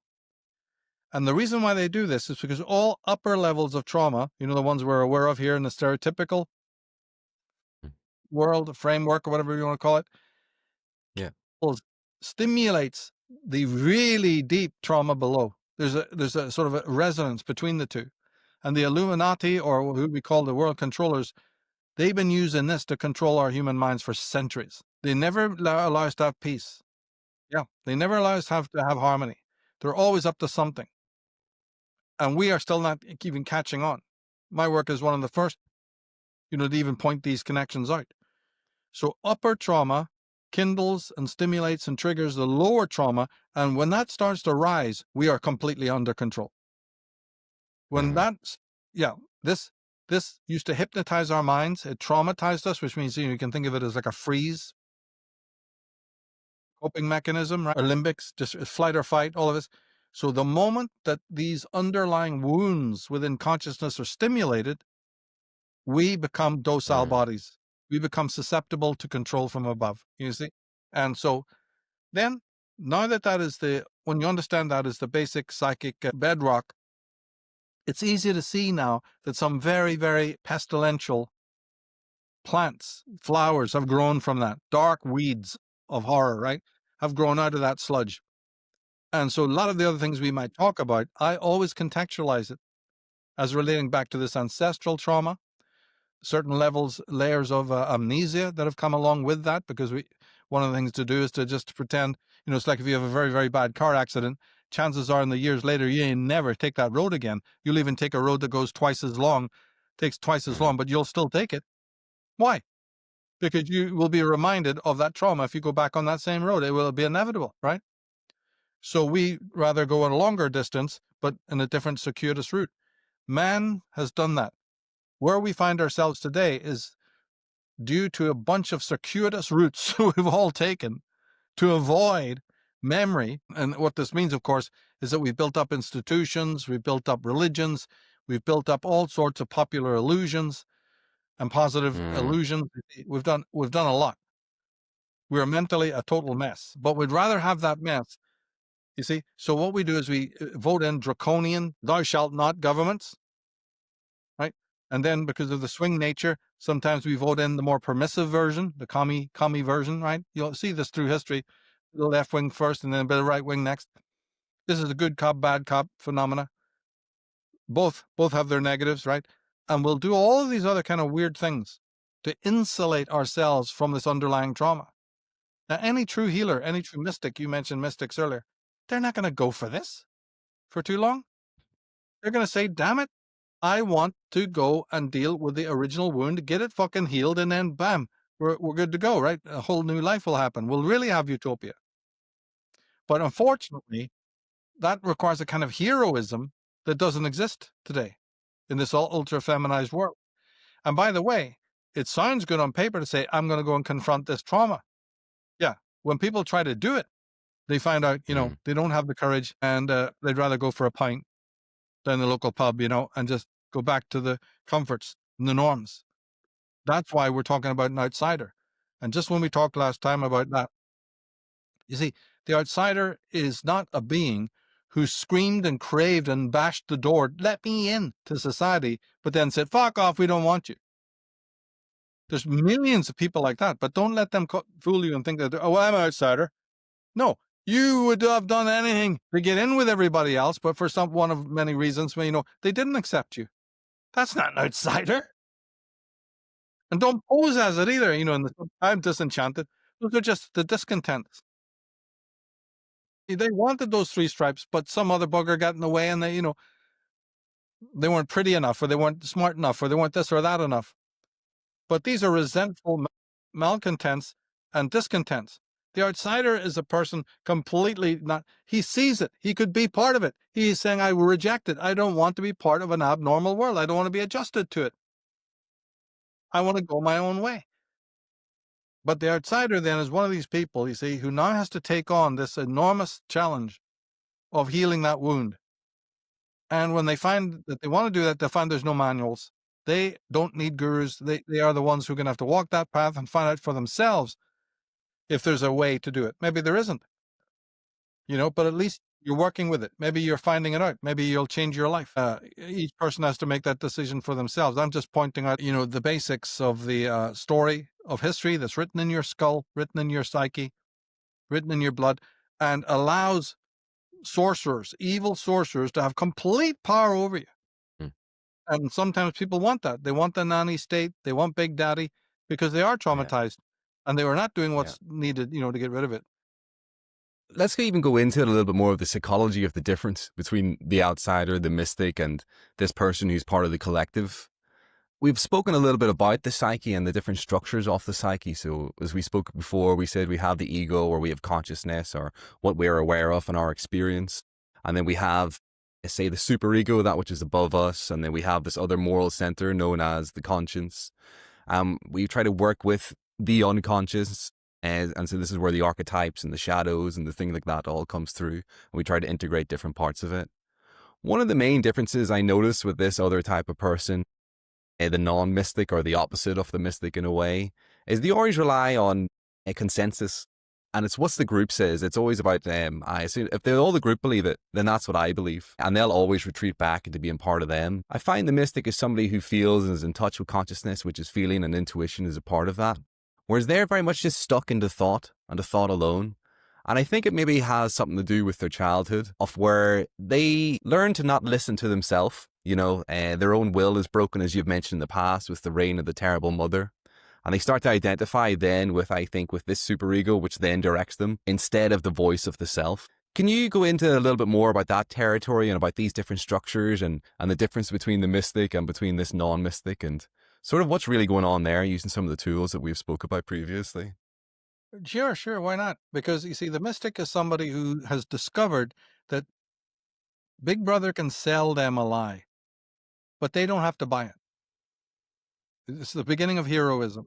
And the reason why they do this is because all upper levels of trauma, the ones we're aware of here in the stereotypical world, framework, or whatever you want to call it, Yeah. stimulates the really deep trauma below. There's a sort of a resonance between the two. And the Illuminati, or who we call the world controllers, they've been using this to control our human minds for centuries. They never allow us to have peace. Yeah, they never allow us to have harmony. They're always up to something. And we are still not even catching on. My work is one of the first, to even point these connections out. So upper trauma kindles and stimulates and triggers the lower trauma. And when that starts to rise, we are completely under control. When that's, yeah, this used to hypnotize our minds. It traumatized us, which means you can think of it as like a freeze coping mechanism, right? Or limbics, just flight or fight, all of this. So the moment that these underlying wounds within consciousness are stimulated, we become docile bodies. We become susceptible to control from above, you see? And so then, now that when you understand that is the basic psychic bedrock, it's easy to see now that some very, very pestilential plants, flowers have grown from that. Dark weeds of horror, right? Have grown out of that sludge. And so a lot of the other things we might talk about, I always contextualize it as relating back to this ancestral trauma, certain layers of amnesia that have come along with that, because one of the things to do is to just pretend, it's like if you have a very, very bad car accident, chances are in the years later, you ain't never take that road again. You'll even take a road that goes takes twice as long, but you'll still take it. Why? Because you will be reminded of that trauma if you go back on that same road. It will be inevitable, right? So we rather go on a longer distance, but in a different circuitous route. Man has done that. Where we find ourselves today is due to a bunch of circuitous routes we've all taken to avoid memory. And what this means, of course, is that we've built up institutions, we've built up religions, we've built up all sorts of popular illusions and positive illusions. We've done a lot. We're mentally a total mess, but we'd rather have that mess. You see, so what we do is we vote in draconian, thou shalt not governments, right? And then because of the swing nature, sometimes we vote in the more permissive version, the commie version, right? You'll see this through history, the left wing first and then a bit of right wing next. This is a good cop, bad cop phenomena. Both have their negatives, right? And we'll do all of these other kind of weird things to insulate ourselves from this underlying trauma. Now, any true healer, any true mystic, you mentioned mystics earlier, they're not going to go for this for too long. They're going to say, damn it, I want to go and deal with the original wound, get it fucking healed, and then bam, we're good to go, right? A whole new life will happen. We'll really have utopia. But unfortunately, that requires a kind of heroism that doesn't exist today in this ultra feminized world. And by the way, it sounds good on paper to say, I'm going to go and confront this trauma. Yeah. When people try to do it, they find out, they don't have the courage, and they'd rather go for a pint than the local pub, and just go back to the comforts and the norms. That's why we're talking about an outsider. And just when we talked last time about that, you see, the outsider is not a being who screamed and craved and bashed the door, let me in to society, but then said, fuck off, we don't want you. There's millions of people like that, but don't let them fool you and think that, oh, I'm an outsider. No, you would have done anything to get in with everybody else, but for one of many reasons, they didn't accept you. That's not an outsider. And don't pose as it either, I'm disenchanted. Those are just the discontents. They wanted those 3 stripes, but some other bugger got in the way, and they weren't pretty enough, or they weren't smart enough, or they weren't this or that enough. But these are resentful malcontents and discontents. The outsider is a person completely he sees it. He could be part of it. He's saying, I reject it. I don't want to be part of an abnormal world. I don't want to be adjusted to it. I want to go my own way. But the outsider then is one of these people, you see, who now has to take on this enormous challenge of healing that wound. And when they find that they want to do that, they find there's no manuals. They don't need gurus. They are the ones who are going to have to walk that path and find out for themselves if there's a way to do it. Maybe there isn't, but at least you're working with it. Maybe you're finding it out. Maybe you'll change your life. Each person has to make that decision for themselves. I'm just pointing out, the basics of the story of history that's written in your skull, written in your psyche, written in your blood, and allows sorcerers, evil sorcerers, to have complete power over you. And sometimes people want that. They want the nanny state. They want Big Daddy because they are traumatized and they were not doing what's needed, to get rid of it. Let's even go into it a little bit more of the psychology of the difference between the outsider, the mystic, and this person who's part of the collective. We've spoken a little bit about the psyche and the different structures of the psyche. So as we spoke before, we said we have the ego, or we have consciousness, or what we're aware of in our experience. And then we have say, the superego, that which is above us, and then we have this other moral center known as the conscience. We try to work with the unconscious, and so this is where the archetypes and the shadows and the thing like that all comes through. And we try to integrate different parts of it. One of the main differences I notice with this other type of person, the non-mystic or the opposite of the mystic in a way, is they always rely on a consensus. And it's what's the group says. It's always about I assume if all the group believe it, then that's what I believe. And they'll always retreat back into being part of them. I find the mystic is somebody who feels and is in touch with consciousness, which is feeling, and intuition is a part of that. Whereas they're very much just stuck into thought and the thought alone. And I think it maybe has something to do with their childhood, of where they learn to not listen to themselves. Their own will is broken, as you've mentioned in the past, with the reign of the terrible mother. And they start to identify then with this superego, which then directs them instead of the voice of the self. Can you go into a little bit more about that territory and about these different structures and the difference between the mystic and between this non-mystic, and sort of what's really going on there using some of the tools that we've spoke about previously? Sure, why not? Because you see, the mystic is somebody who has discovered that Big Brother can sell them a lie, but they don't have to buy it. It's the beginning of heroism.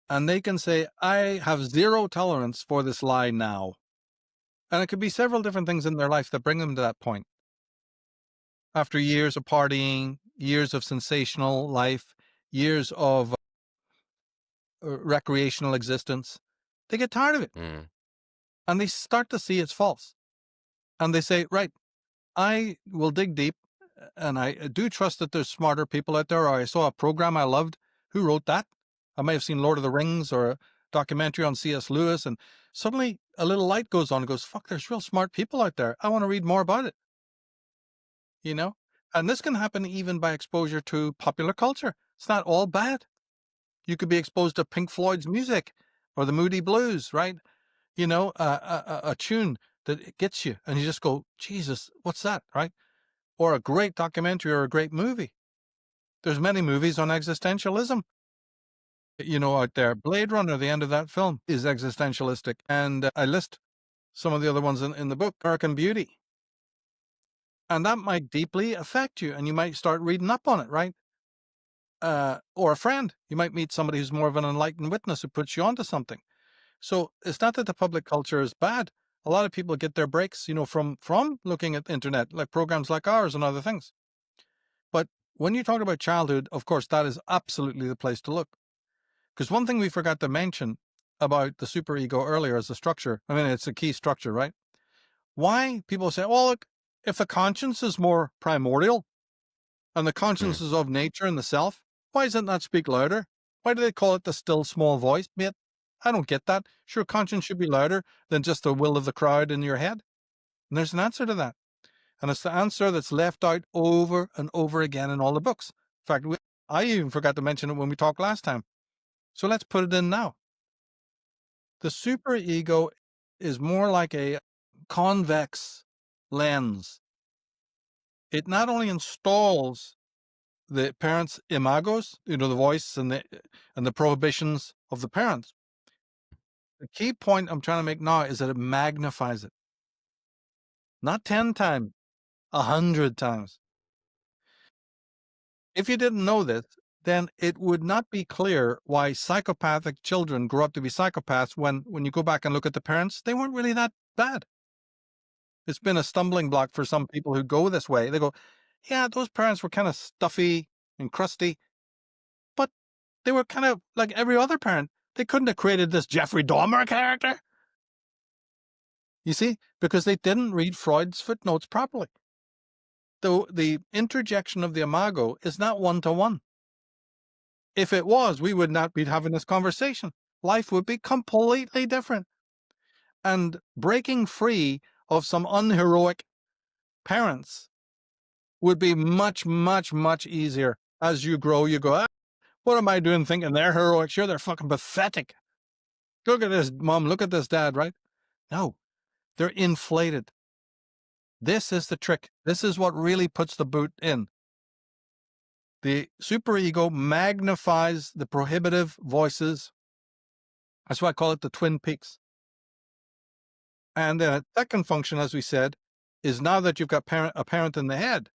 And they can say, I have zero tolerance for this lie now. And it could be several different things in their life that bring them to that point. After years of partying, years of sensational life, years of recreational existence, they get tired of it. And they start to see it's false. And they say, right, I will dig deep, and I do trust that there's smarter people out there. Or I saw a program I loved. Who wrote that? I may have seen Lord of the Rings or a documentary on C.S. Lewis, and suddenly a little light goes on and goes, fuck, there's real smart people out there. I want to read more about it. And this can happen even by exposure to popular culture. It's not all bad. You could be exposed to Pink Floyd's music or the Moody Blues, right? A tune that gets you, and you just go, Jesus, what's that, right? Or a great documentary or a great movie. There's many movies on existentialism, out there. Blade Runner, the end of that film, is existentialistic. And I list some of the other ones in the book, American Beauty. And that might deeply affect you, and you might start reading up on it, right? Or a friend. You might meet somebody who's more of an enlightened witness who puts you onto something. So it's not that the public culture is bad. A lot of people get their breaks, from looking at the internet, like programs like ours and other things. But when you talk about childhood, of course, that is absolutely the place to look. Because one thing we forgot to mention about the superego earlier is the structure. I mean, it's a key structure, right? Why people say, well, look, if the conscience is more primordial and the conscience is of nature and the self, why does it not speak louder? Why do they call it the still small voice, mate? I don't get that. Sure, conscience should be louder than just the will of the crowd in your head. And there's an answer to that. And it's the answer that's left out over and over again in all the books. In fact, I even forgot to mention it when we talked last time. So let's put it in now. The superego is more like a convex lens. It not only installs the parents' imagos, the voice and the prohibitions of the parents. The key point I'm trying to make now is that it magnifies it. Not 10 times, 100 times. If you didn't know this, then it would not be clear why psychopathic children grow up to be psychopaths when you go back and look at the parents, they weren't really that bad. It's been a stumbling block for some people who go this way. They go, yeah, those parents were kind of stuffy and crusty, but they were kind of like every other parent. They couldn't have created this Jeffrey Dahmer character. You see, because they didn't read Freud's footnotes properly. The interjection of the imago is not one-to-one. If it was, we would not be having this conversation. Life would be completely different. And breaking free of some unheroic parents would be much, much, much easier. As you grow, you go, what am I doing thinking they're heroic? Sure, they're fucking pathetic. Look at this mom, look at this dad, right? No, they're inflated. This is the trick. This is what really puts the boot in. The superego magnifies the prohibitive voices. That's why I call it the Twin Peaks. And then a second function, as we said, is now that you've got a parent in the head,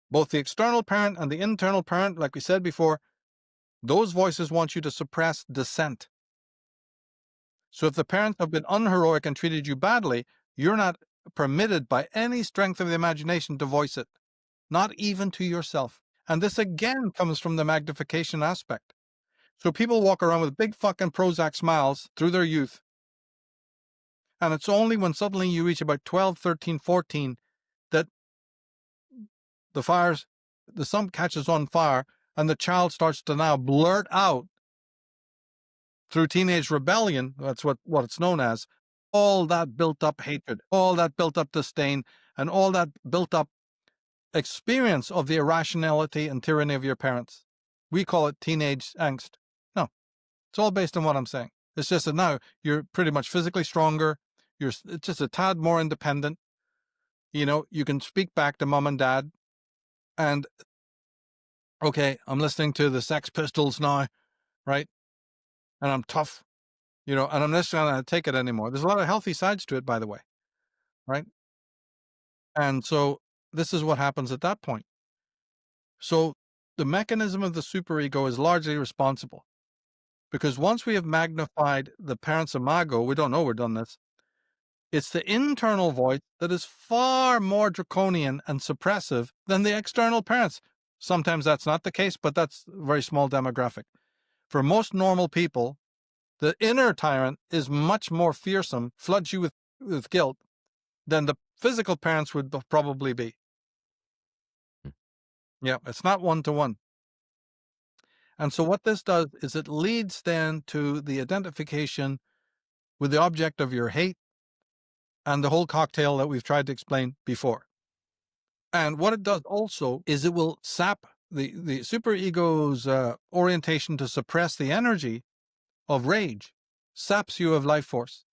both the external parent and the internal parent, like we said before, those voices want you to suppress dissent. So if the parents have been unheroic and treated you badly, you're not permitted by any strength of the imagination to voice it, not even to yourself. And this again comes from the magnification aspect. So people walk around with big fucking Prozac smiles through their youth. And it's only when suddenly you reach about 12, 13, 14 that the sump catches on fire and the child starts to now blurt out through teenage rebellion, that's what it's known as, all that built up hatred, all that built up disdain, and all that built up experience of the irrationality and tyranny of your parents. We call it teenage angst. No, it's all based on what I'm saying. It's just that now you're pretty much physically stronger. It's just a tad more independent. You can speak back to mom and dad. And, okay, I'm listening to the Sex Pistols now, right? And I'm tough, and I'm not going to take it anymore. There's a lot of healthy sides to it, by the way, right? And so this is what happens at that point. So the mechanism of the superego is largely responsible because once we have magnified the parent's imago, we don't know we've done this. It's the internal voice that is far more draconian and suppressive than the external parents. Sometimes that's not the case, but that's a very small demographic. For most normal people, the inner tyrant is much more fearsome, floods you with guilt, than the physical parents would probably be. Yeah, it's not one-to-one. And so what this does is it leads then to the identification with the object of your hate and the whole cocktail that we've tried to explain before. And what it does also is it will sap the superego's orientation to suppress the energy of rage, saps you of life force.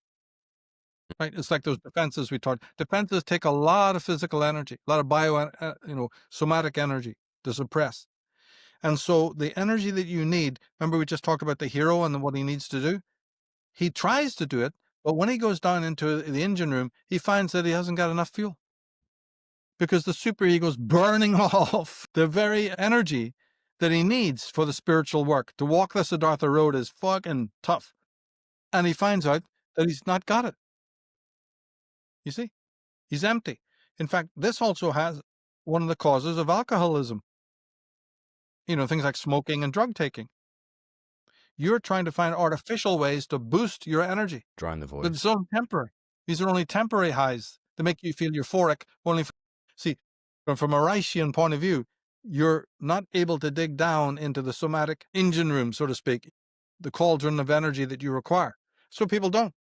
Right? It's like those defenses we talked. Defenses take a lot of physical energy, a lot of somatic energy to suppress. And so the energy that you need, remember we just talked about the hero and what he needs to do? He tries to do it, but when he goes down into the engine room, he finds that he hasn't got enough fuel. Because the superego's burning off the very energy that he needs for the spiritual work. To walk the Siddhartha road is fucking tough. And he finds out that he's not got it. You see? He's empty. In fact, this also has one of the causes of alcoholism. Things like smoking and drug taking. You're trying to find artificial ways to boost your energy. Drawing the But voice. it's only temporary. These are only temporary highs to make you feel euphoric. See, from a Reichian point of view, you're not able to dig down into the somatic engine room, so to speak, the cauldron of energy that you require. So people don't.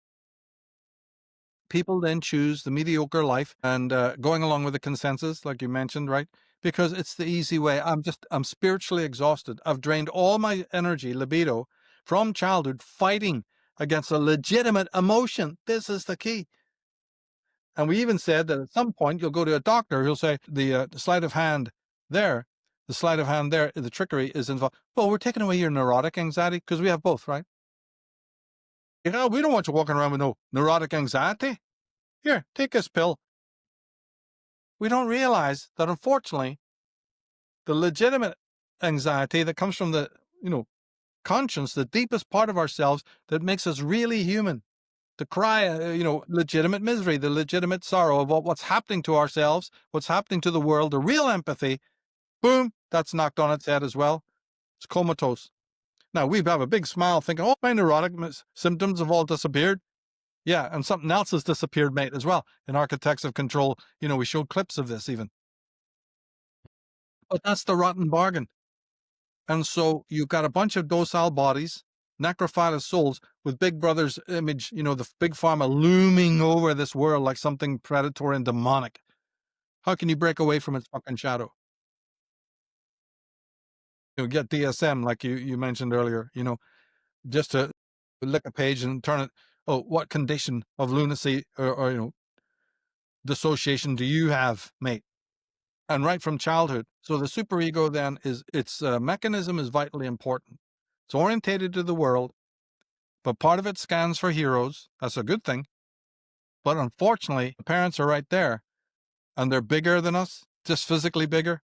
People then choose the mediocre life and going along with the consensus, like you mentioned, right? Because it's the easy way. I'm spiritually exhausted. I've drained all my energy, libido, from childhood fighting against a legitimate emotion. This is the key. And we even said that at some point you'll go to a doctor who'll say the sleight of hand there, the trickery is involved. Well, we're taking away your neurotic anxiety because we have both, right? We don't want you walking around with no neurotic anxiety. Here, take this pill. We don't realize that, unfortunately, the legitimate anxiety that comes from the, conscience, the deepest part of ourselves that makes us really human, to cry, legitimate misery, the legitimate sorrow of what's happening to ourselves, what's happening to the world, the real empathy, boom, that's knocked on its head as well. It's comatose. Now, we have a big smile thinking, oh, my neurotic symptoms have all disappeared. Yeah, and something else has disappeared, mate, as well. In Architects of Control, we showed clips of this even. But that's the rotten bargain. And so you've got a bunch of docile bodies, necrophilous souls, with Big Brother's image, the big pharma looming over this world like something predatory and demonic. How can you break away from its fucking shadow? Get DSM, like you mentioned earlier, just to lick a page and turn it. Oh, what condition of lunacy or dissociation do you have, mate? And right from childhood. So the superego then its mechanism is vitally important. It's orientated to the world, but part of it scans for heroes. That's a good thing. But unfortunately, the parents are right there. and they're bigger than us, just physically bigger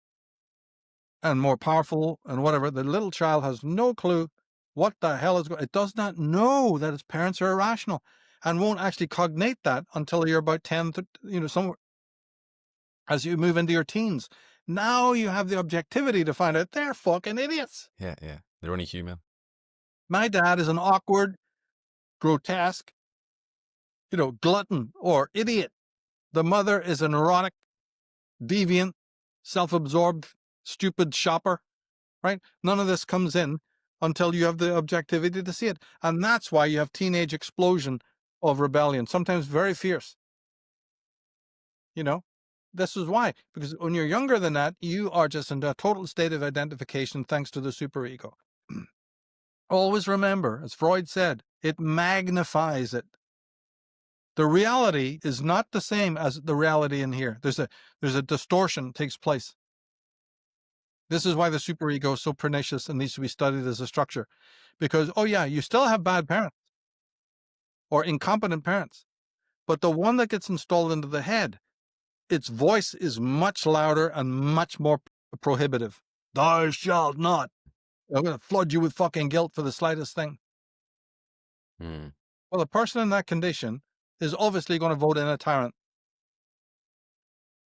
and more powerful and whatever, the little child has no clue what the hell is going on. It does not know that its parents are irrational and won't actually cognate that until you're about 10, somewhere as you move into your teens. Now you have the objectivity to find out they're fucking idiots. Yeah, yeah. They're only human. My dad is an awkward, grotesque, glutton or idiot. The mother is a neurotic, deviant, self-absorbed, stupid shopper, right? None of this comes in until you have the objectivity to see it. And that's why you have teenage explosion of rebellion, sometimes very fierce. This is why. Because when you're younger than that, you are just in a total state of identification thanks to the superego. Always remember, as Freud said, it magnifies it. The reality is not the same as the reality in here. There's a distortion takes place. This is why the superego is so pernicious and needs to be studied as a structure. Because, oh yeah, you still have bad parents or incompetent parents, but the one that gets installed into the head, its voice is much louder and much more prohibitive. Thou shalt not. I'm going to flood you with fucking guilt for the slightest thing. Hmm. Well, a person in that condition is obviously going to vote in a tyrant,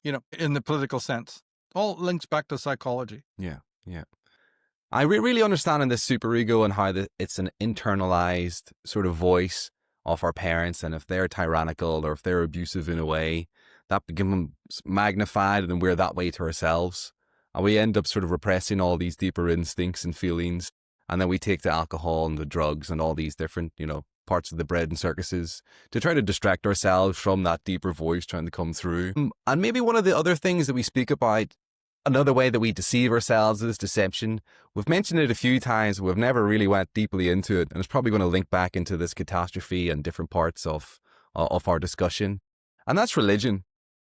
in the political sense. All links back to psychology. Yeah, yeah. I really understanding this superego and how it's an internalized sort of voice of our parents, and if they're tyrannical or if they're abusive in a way, that becomes magnified, and we're that way to ourselves. And we end up sort of repressing all these deeper instincts and feelings. And then we take the alcohol and the drugs and all these different, parts of the bread and circuses to try to distract ourselves from that deeper voice trying to come through. And maybe one of the other things that we speak about, another way that we deceive ourselves is deception. We've mentioned it a few times, but we've never really went deeply into it. And it's probably going to link back into this catastrophe and different parts of our discussion. And that's religion.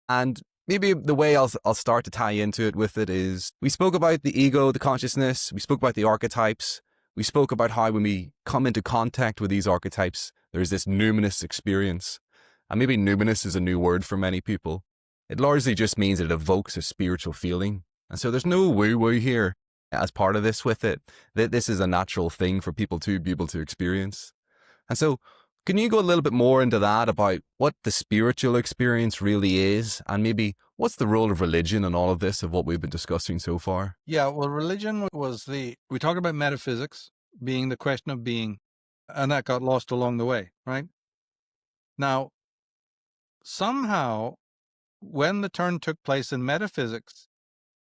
And maybe the way I'll start to tie into it with it is, we spoke about the ego, the consciousness. We spoke about the archetypes. We spoke about how when we come into contact with these archetypes, there's this numinous experience. And maybe numinous is a new word for many people. It largely just means it evokes a spiritual feeling. And so there's no woo-woo here as part of this with it. This is a natural thing for people to be able to experience. And so can you go a little bit more into that about what the spiritual experience really is, and maybe what's the role of religion in all of this, of what we've been discussing so far? Yeah, well, religion was we talked about metaphysics being the question of being, and that got lost along the way, right? Now, somehow, when the turn took place in metaphysics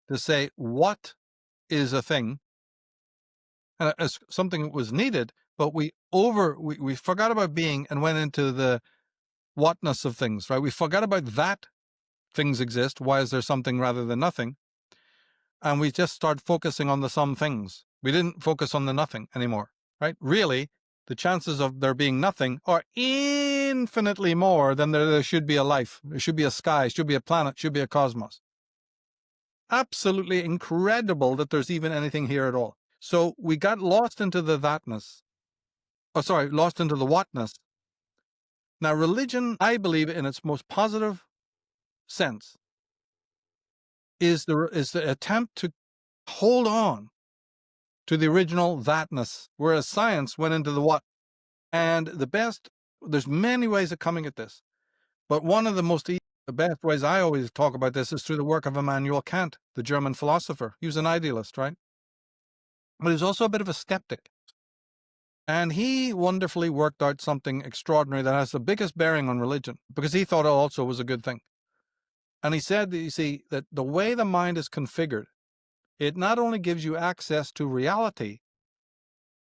to say what is a thing, and as something was needed, but we forgot about being and went into the whatness of things, right? We forgot about that things exist. Why is there something rather than nothing? And we just started focusing on the some things. We didn't focus on the nothing anymore, right? Really, the chances of there being nothing are infinitely more than there should be a life. There should be a sky, should be a planet, should be a cosmos. Absolutely incredible that there's even anything here at all. So we got lost into the thatness. Lost into the whatness. Now, religion, I believe, in its most positive sense, is the attempt to hold on to the original thatness, whereas science went into the what. And there's many ways of coming at this, but one of the best ways I always talk about this is through the work of Immanuel Kant, the German philosopher. He was an idealist, right? But he was also a bit of a skeptic. And he wonderfully worked out something extraordinary that has the biggest bearing on religion, because he thought it also was a good thing. And he said that, you see, that the way the mind is configured, it not only gives you access to reality,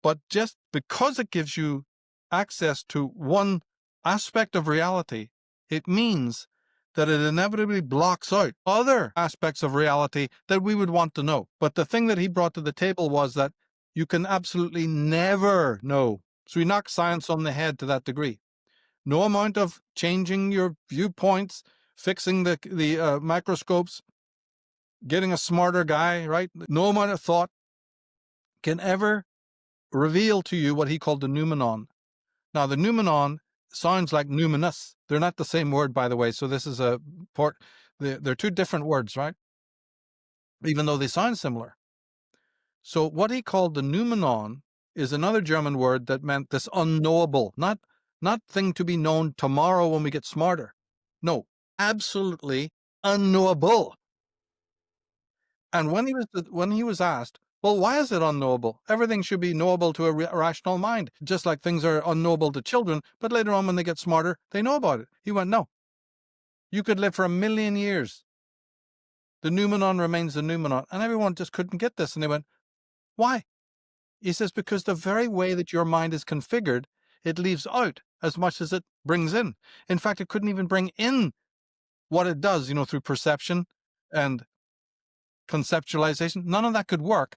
but just because it gives you access to one aspect of reality, it means that it inevitably blocks out other aspects of reality that we would want to know. But the thing that he brought to the table was that you can absolutely never know. So he knocked science on the head to that degree. No amount of changing your viewpoints, fixing the microscopes, getting a smarter guy, right? No amount of thought can ever reveal to you what he called the noumenon. Now, the noumenon sounds like numinous. They're not the same word, by the way. So this is a port. They're two different words, right? Even though they sound similar. So what he called the noumenon is another German word that meant this unknowable, not thing to be known tomorrow when we get smarter. No, absolutely unknowable. And when he was asked, well, why is it unknowable? Everything should be knowable to a rational mind, just like things are unknowable to children, but later on when they get smarter, they know about it. He went, no. You could live for 1,000,000 years. The noumenon remains the noumenon. And everyone just couldn't get this. And they went, why? He says, because the very way that your mind is configured, it leaves out as much as it brings in. In fact, it couldn't even bring in what it does, through perception and conceptualization. None of that could work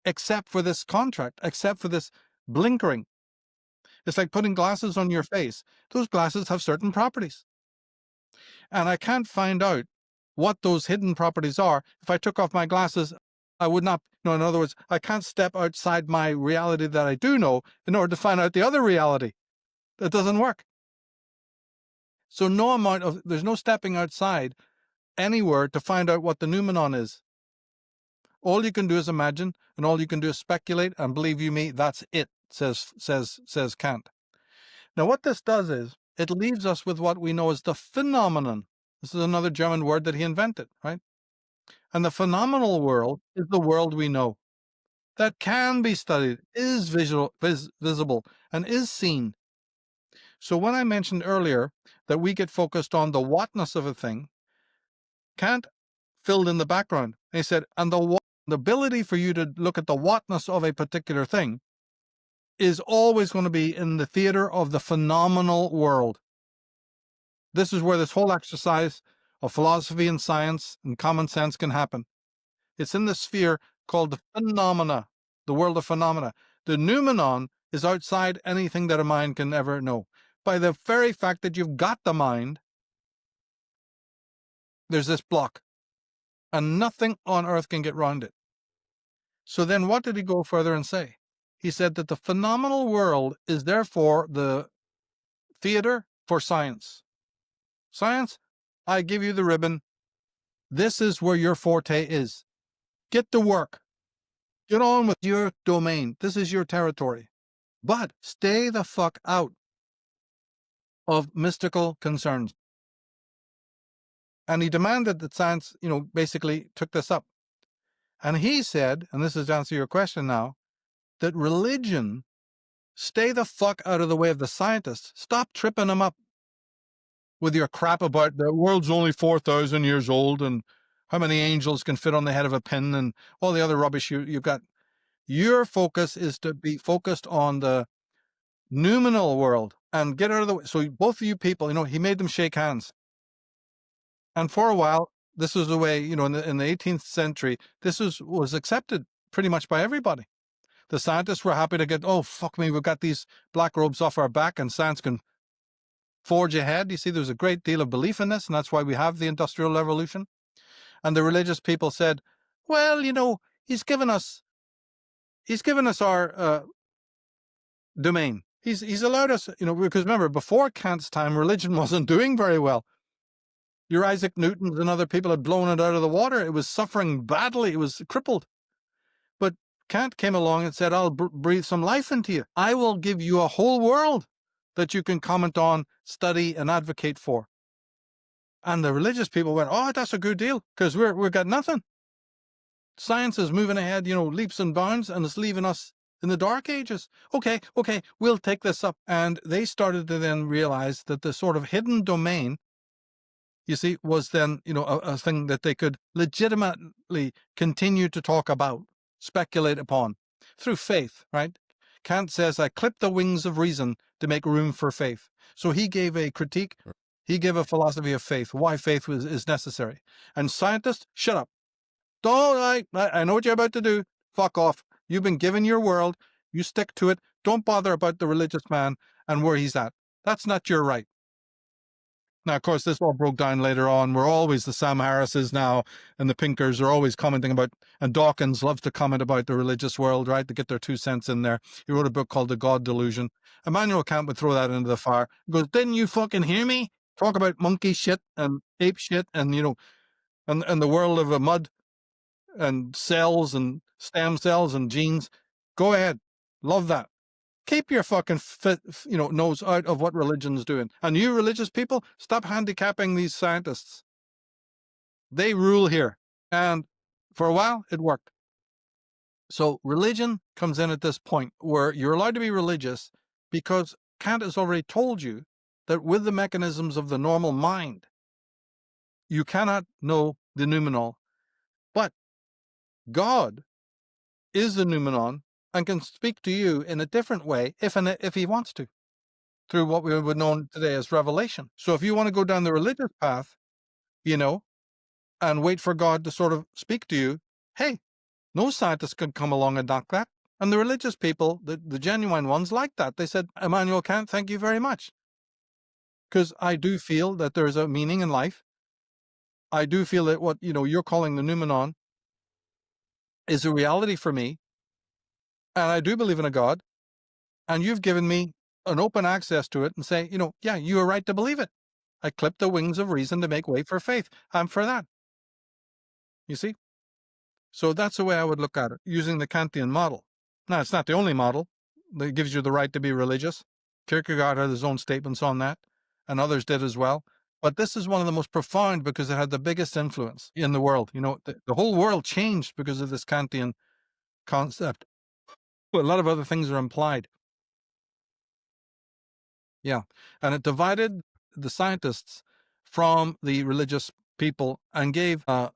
except for this contract, except for this blinkering. It's like putting glasses on your face. Those glasses have certain properties. And I can't find out what those hidden properties are. If I took off my glasses, I would not, in other words, I can't step outside my reality that I do know in order to find out the other reality. That doesn't work. So there's no stepping outside anywhere to find out what the noumenon is. All you can do is imagine, and all you can do is speculate, and believe you me, that's it, says Kant. Now, what this does is, it leaves us with what we know as the phenomenon. This is another German word that he invented, right? And the phenomenal world is the world we know, that can be studied, is visible, and is seen. So when I mentioned earlier that we get focused on the whatness of a thing, Kant filled in the background. He said, and the ability for you to look at the whatness of a particular thing is always going to be in the theater of the phenomenal world. This is where this whole exercise of philosophy and science and common sense can happen. It's in the sphere called the phenomena, the world of phenomena. The noumenon is outside anything that a mind can ever know. By the very fact that you've got the mind, there's this block, and nothing on earth can get round it. So then what did he go further and say? He said that the phenomenal world is therefore the theater for science. Science, I give you the ribbon. This is where your forte is. Get to work. Get on with your domain. This is your territory. But stay the fuck out of mystical concerns. And he demanded that science, basically took this up. And he said, and this is to answer your question now, that religion, stay the fuck out of the way of the scientists. Stop tripping them up with your crap about the world's only 4,000 years old and how many angels can fit on the head of a pin and all the other rubbish you've got. Your focus is to be focused on the noumenal world and get out of the way. So both of you people, he made them shake hands. And for a while, this was the way, in the 18th century, this was accepted pretty much by everybody. The scientists were happy to get, oh, fuck me, we've got these black robes off our back and science can forge ahead. You see, there's a great deal of belief in this, and that's why we have the Industrial Revolution. And the religious people said, well, he's given us our domain. He's allowed us, because remember, before Kant's time, religion wasn't doing very well. Your Isaac Newtons and other people had blown it out of the water. It was suffering badly. It was crippled. But Kant came along and said, I'll breathe some life into you. I will give you a whole world that you can comment on, study, and advocate for. And the religious people went, oh, that's a good deal, because we've got nothing. Science is moving ahead, leaps and bounds, and it's leaving us in the dark ages. Okay, we'll take this up. And they started to then realize that the sort of hidden domain, you see, was then, a thing that they could legitimately continue to talk about, speculate upon, through faith, right? Kant says, I clip the wings of reason to make room for faith. So he gave a critique. He gave a philosophy of faith, why faith is necessary. And scientists, shut up. Don't, I know what you're about to do. Fuck off. You've been given your world. You stick to it. Don't bother about the religious man and where he's at. That's not your right. Now, of course, this all broke down later on. We're always the Sam Harrises now, and the Pinkers are always commenting about, and Dawkins loves to comment about the religious world, right? To get their 2 cents in there. He wrote a book called The God Delusion. Immanuel Kant would throw that into the fire. He goes, didn't you fucking hear me? Talk about monkey shit and ape shit and, and the world of a mud and cells and stem cells and genes. Go ahead. Love that. Keep your fucking nose out of what religion's doing. And you religious people, stop handicapping these scientists. They rule here. And for a while, it worked. So religion comes in at this point where you're allowed to be religious because Kant has already told you that with the mechanisms of the normal mind, you cannot know the noumenon. But God is the noumenon and can speak to you in a different way if he wants to, through what we would know today as revelation. So if you want to go down the religious path, and wait for God to sort of speak to you, hey, no scientist could come along and knock that. And the religious people, the genuine ones, like that. They said, Immanuel Kant, thank you very much. Because I do feel that there's a meaning in life. I do feel that what you're calling the noumenon is a reality for me. And I do believe in a God. And you've given me an open access to it and say, yeah, you are right to believe it. I clipped the wings of reason to make way for faith. I'm for that. You see? So that's the way I would look at it, using the Kantian model. Now, it's not the only model that gives you the right to be religious. Kierkegaard had his own statements on that, and others did as well. But this is one of the most profound because it had the biggest influence in the world. The whole world changed because of this Kantian concept. But a lot of other things are implied. Yeah. And it divided the scientists from the religious people and gave a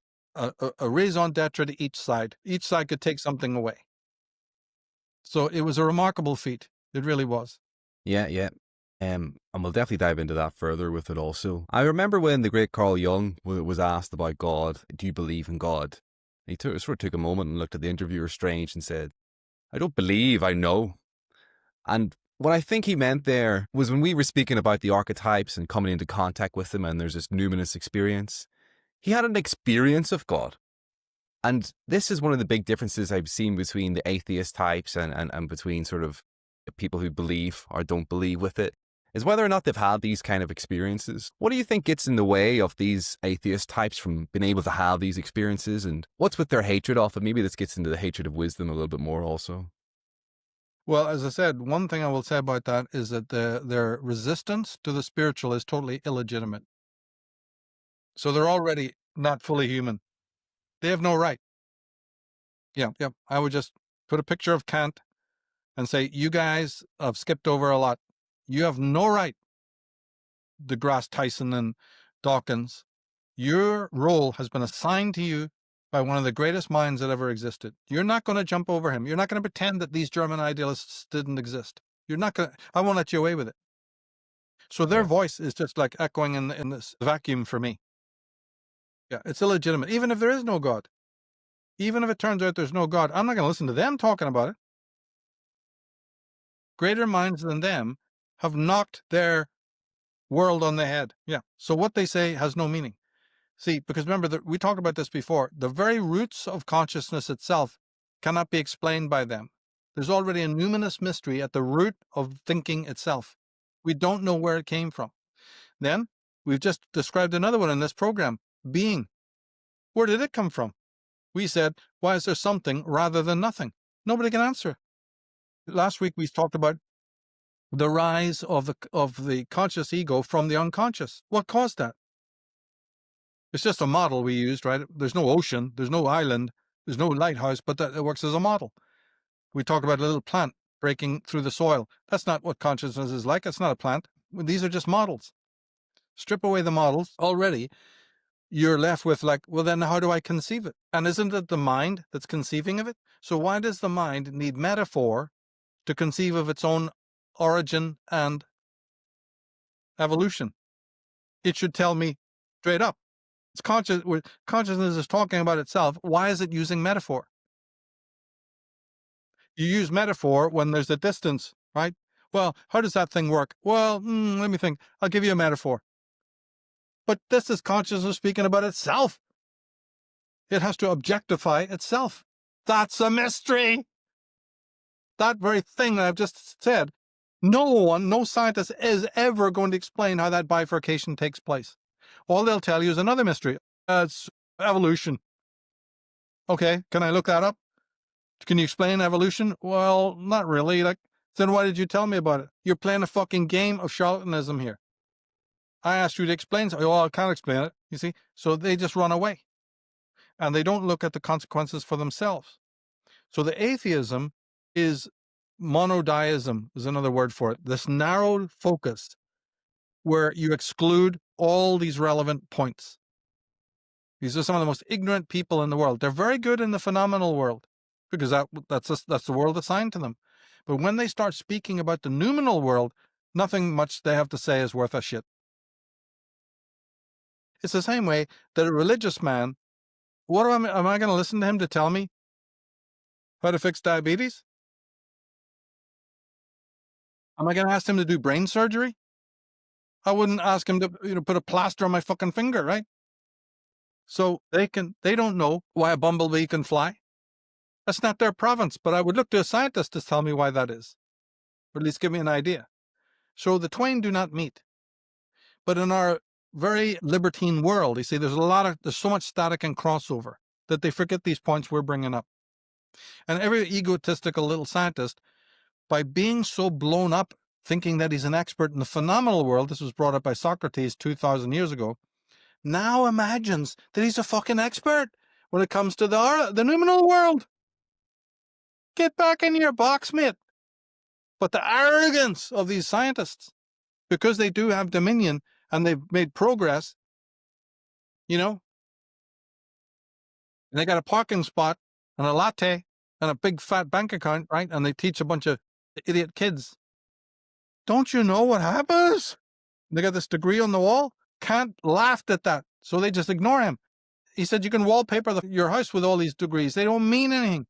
raison d'etre to each side. Each side could take something away. So it was a remarkable feat. It really was. Yeah, yeah. And we'll definitely dive into that further with it also. I remember when the great Carl Jung was asked about God, do you believe in God? He sort of took a moment and looked at the interviewer strange and said, I don't believe, I know. And what I think he meant there was when we were speaking about the archetypes and coming into contact with them and there's this numinous experience, he had an experience of God. And this is one of the big differences I've seen between the atheist types and between sort of people who believe or don't believe with it, is whether or not they've had these kind of experiences. What do you think gets in the way of these atheist types from being able to have these experiences? And what's with their hatred of it? Maybe this gets into the hatred of wisdom a little bit more also. Well, as I said, one thing I will say about that is that their resistance to the spiritual is totally illegitimate. So they're already not fully human. They have no right. Yeah. I would just put a picture of Kant and say, you guys have skipped over a lot. You have no right, deGrasse Tyson and Dawkins. Your role has been assigned to you by one of the greatest minds that ever existed. You're not going to jump over him. You're not going to pretend that these German idealists didn't exist. You're not going to, I won't let you away with it. So their voice is just like echoing in this vacuum for me. Yeah, it's illegitimate. Even if there is no God, even if it turns out there's no God, I'm not going to listen to them talking about it. Greater minds than them have knocked their world on the head. Yeah. So what they say has no meaning. See, because remember that we talked about this before, the very roots of consciousness itself cannot be explained by them. There's already a numinous mystery at the root of thinking itself. We don't know where it came from. Then we've just described another one in this program, being. Where did it come from? We said, why is there something rather than nothing? Nobody can answer. Last week we talked about the rise of the conscious ego from the unconscious. What caused that? It's just a model we used, right? There's no ocean, there's no island, there's no lighthouse, but that it works as a model. We talk about a little plant breaking through the soil. That's not what consciousness is like. It's not a plant. These are just models. Strip away the models already. You're left with like, well, then how do I conceive it? And isn't it the mind that's conceiving of it? So why does the mind need metaphor to conceive of its own origin and evolution? It should tell me straight up. It's consciousness is talking about itself. Why is it using metaphor? You use metaphor when there's a distance, right? Well, how does that thing work? Well, let me think. I'll give you a metaphor. But this is consciousness speaking about itself. It has to objectify itself. That's a mystery. That very thing that I've just said, no scientist is ever going to explain how that bifurcation takes place. All they'll tell you is another mystery. It's evolution. Okay, can I look that up? Can you explain evolution? Well, not really. Like, then why did you tell me about it? You're playing a fucking game of charlatanism here. I asked you to explain something. Well, I can't explain it. You see? So they just run away. And they don't look at the consequences for themselves. So the atheism is monodeism, is another word for it. This narrow focus where you exclude all these relevant points. These are some of the most ignorant people in the world. They're very good in the phenomenal world because that's the world assigned to them. But when they start speaking about the noumenal world, nothing much they have to say is worth a shit. It's the same way that a religious man, am I going to listen to him to tell me how to fix diabetes? Am I going to ask him to do brain surgery? I wouldn't ask him to put a plaster on my fucking finger, right? So they don't know why a bumblebee can fly. That's not their province, but I would look to a scientist to tell me why that is, or at least give me an idea. So the twain do not meet. But in our very libertine world, you see, there's so much static and crossover that they forget these points we're bringing up. And every egotistical little scientist, by being so blown up, thinking that he's an expert in the phenomenal world, this was brought up by Socrates 2,000 years ago, now imagines that he's a fucking expert when it comes to the noumenal world. Get back in your box, mate. But the arrogance of these scientists, because they do have dominion and they've made progress, and they got a parking spot and a latte and a big fat bank account, right? And they teach a bunch of idiot kids. Don't you know what happens? They got this degree on the wall. Can't laugh at that. So they just ignore him. He said, you can wallpaper your house with all these degrees. They don't mean anything.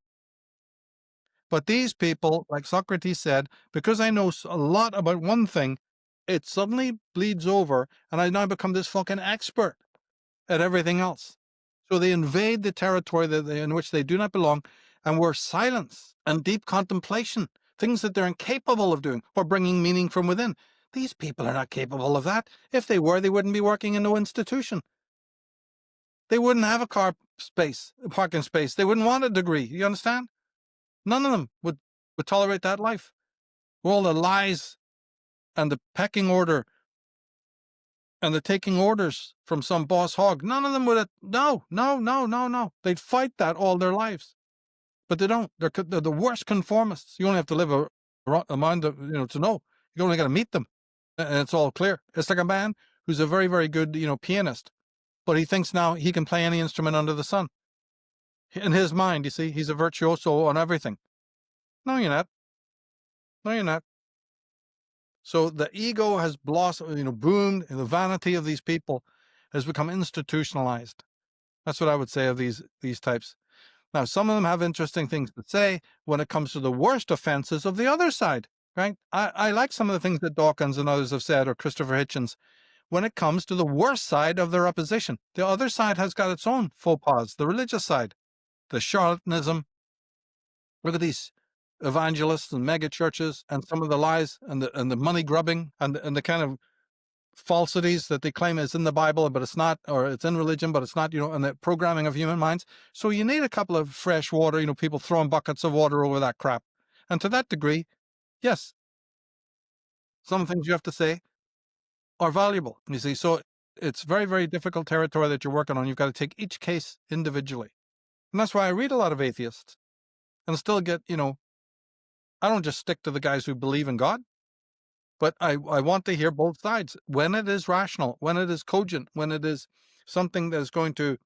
But these people, like Socrates said, because I know a lot about one thing, it suddenly bleeds over and I now become this fucking expert at everything else. So they invade the territory in which they do not belong, and we're silence and deep contemplation, things that they're incapable of doing, or bringing meaning from within. These people are not capable of that. If they were, they wouldn't be working in no institution. They wouldn't have a parking space. They wouldn't want a degree. You understand? None of them would tolerate that life. All the lies and the pecking order and the taking orders from some boss hog, none of them would. No. They'd fight that all their lives. But they don't. They're the worst conformists. You only have to live among them, to know. You only got to meet them, and it's all clear. It's like a man who's a very, very good, pianist, but he thinks now he can play any instrument under the sun. In his mind, you see, he's a virtuoso on everything. No, you're not. No, you're not. So the ego has blossomed, boomed, and the vanity of these people has become institutionalized. That's what I would say of these types. Now, some of them have interesting things to say when it comes to the worst offenses of the other side, right? I like some of the things that Dawkins and others have said, or Christopher Hitchens, when it comes to the worst side of their opposition. The other side has got its own faux pas, the religious side, the charlatanism. Look at these evangelists and mega churches and some of the lies and the money grubbing and the kind of falsities that they claim is in the Bible, but it's not, or it's in religion, but it's not, and the programming of human minds. So you need a couple of fresh water, people throwing buckets of water over that crap. And to that degree, yes, some things you have to say are valuable, you see. So it's very, very difficult territory that you're working on. You've got to take each case individually. And that's why I read a lot of atheists and still get, I don't just stick to the guys who believe in God, but I want to hear both sides when it is rational, when it is cogent, when it is something that is going to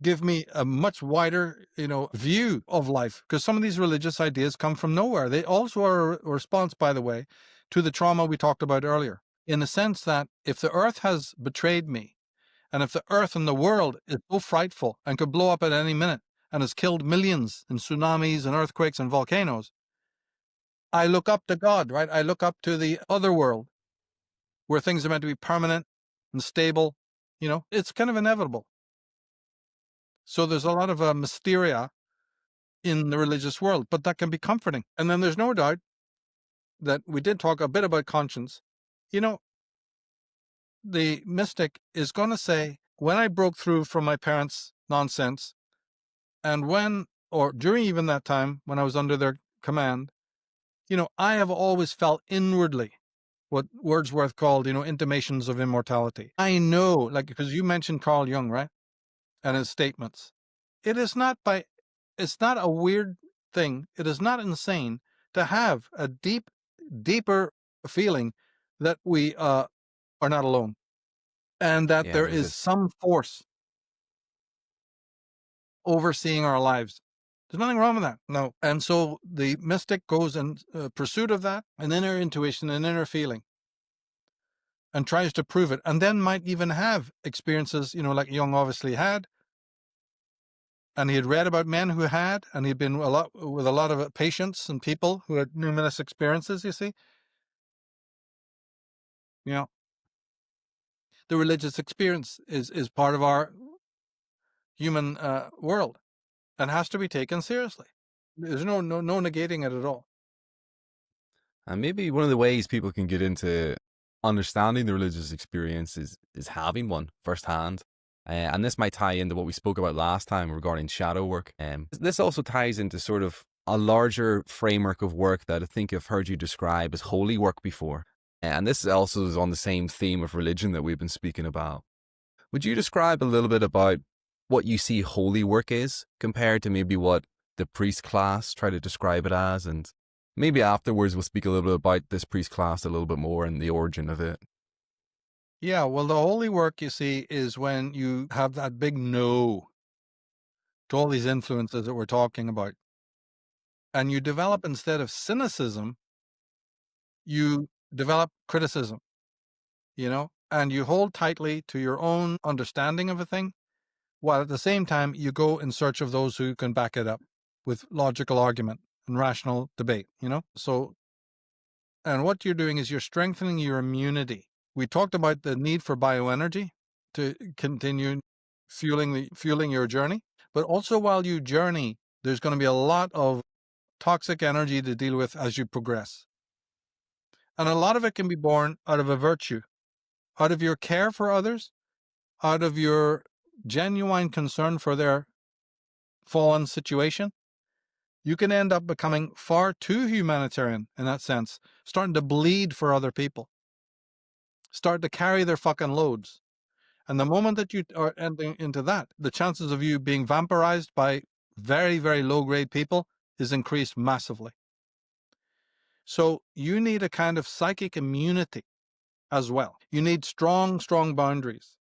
give me a much wider, view of life. Because some of these religious ideas come from nowhere. They also are a response, by the way, to the trauma we talked about earlier, in the sense that if the earth has betrayed me, and if the earth and the world is so frightful and could blow up at any minute and has killed millions in tsunamis and earthquakes and volcanoes, I look up to God, right? I look up to the other world where things are meant to be permanent and stable, It's kind of inevitable. So there's a lot of mysteria in the religious world, but that can be comforting. And then there's no doubt that we did talk a bit about conscience. The mystic is going to say, when I broke through from my parents' nonsense, and or during even that time when I was under their command, I have always felt inwardly what Wordsworth called, intimations of immortality. I know, like, because you mentioned Carl Jung, right? And his statements. It's not a weird thing. It is not insane to have a deeper feeling that we are not alone, and that Yeah, there there's is this. some force overseeing our lives. There's nothing wrong with that. No. And so the mystic goes in pursuit of that, an inner intuition, an inner feeling, and tries to prove it, and then might even have experiences, like Jung obviously had, and he had read about men who had, and he'd been with a lot of patients and people who had numinous experiences, you see. The religious experience is part of our human world and has to be taken seriously. There's no negating it at all. And maybe one of the ways people can get into understanding the religious experience is having one firsthand. And this might tie into what we spoke about last time regarding shadow work. This also ties into sort of a larger framework of work that I think I've heard you describe as holy work before. And this also is on the same theme of religion that we've been speaking about. Would you describe a little bit about what you see holy work is compared to maybe what the priest class try to describe it as? And maybe afterwards we'll speak a little bit about this priest class a little bit more and the origin of it. Yeah, well, the holy work, you see, is when you have that big no to all these influences that we're talking about. And you develop, instead of cynicism, you develop criticism, and you hold tightly to your own understanding of a thing, while at the same time you go in search of those who can back it up with logical argument and rational debate, So, and what you're doing is you're strengthening your immunity. We talked about the need for bioenergy to continue fueling your journey, but also while you journey, there's going to be a lot of toxic energy to deal with as you progress. And a lot of it can be born out of a virtue, out of your care for others, out of your genuine concern for their fallen situation. You can end up becoming far too humanitarian in that sense, starting to bleed for other people, start to carry their fucking loads. And the moment that you are entering into that, the chances of you being vampirized by very, very low grade people is increased massively. So you need a kind of psychic immunity as well. You need strong boundaries.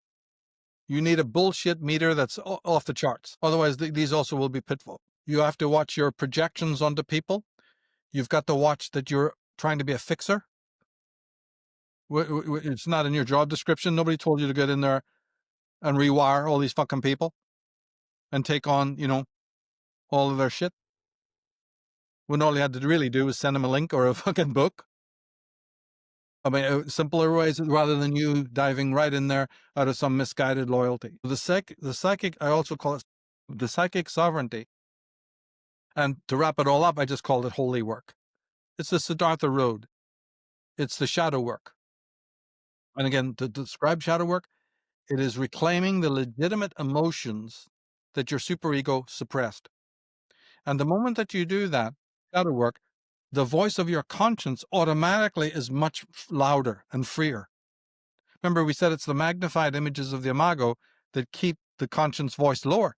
You need a bullshit meter that's off the charts. Otherwise, these also will be pitfall. You have to watch your projections onto people. You've got to watch that you're trying to be a fixer. It's not in your job description. Nobody told you to get in there and rewire all these fucking people and take on, all of their shit. When all you had to really do was send them a link or a fucking book. I mean, simpler ways rather than you diving right in there out of some misguided loyalty. The psychic, I also call it the psychic sovereignty. And to wrap it all up, I just called it holy work. It's the Siddhartha road. It's the shadow work. And again, to describe shadow work, it is reclaiming the legitimate emotions that your superego suppressed. And the moment that you do that, shadow work, the voice of your conscience automatically is much louder and freer. Remember, we said it's the magnified images of the imago that keep the conscience voice lower.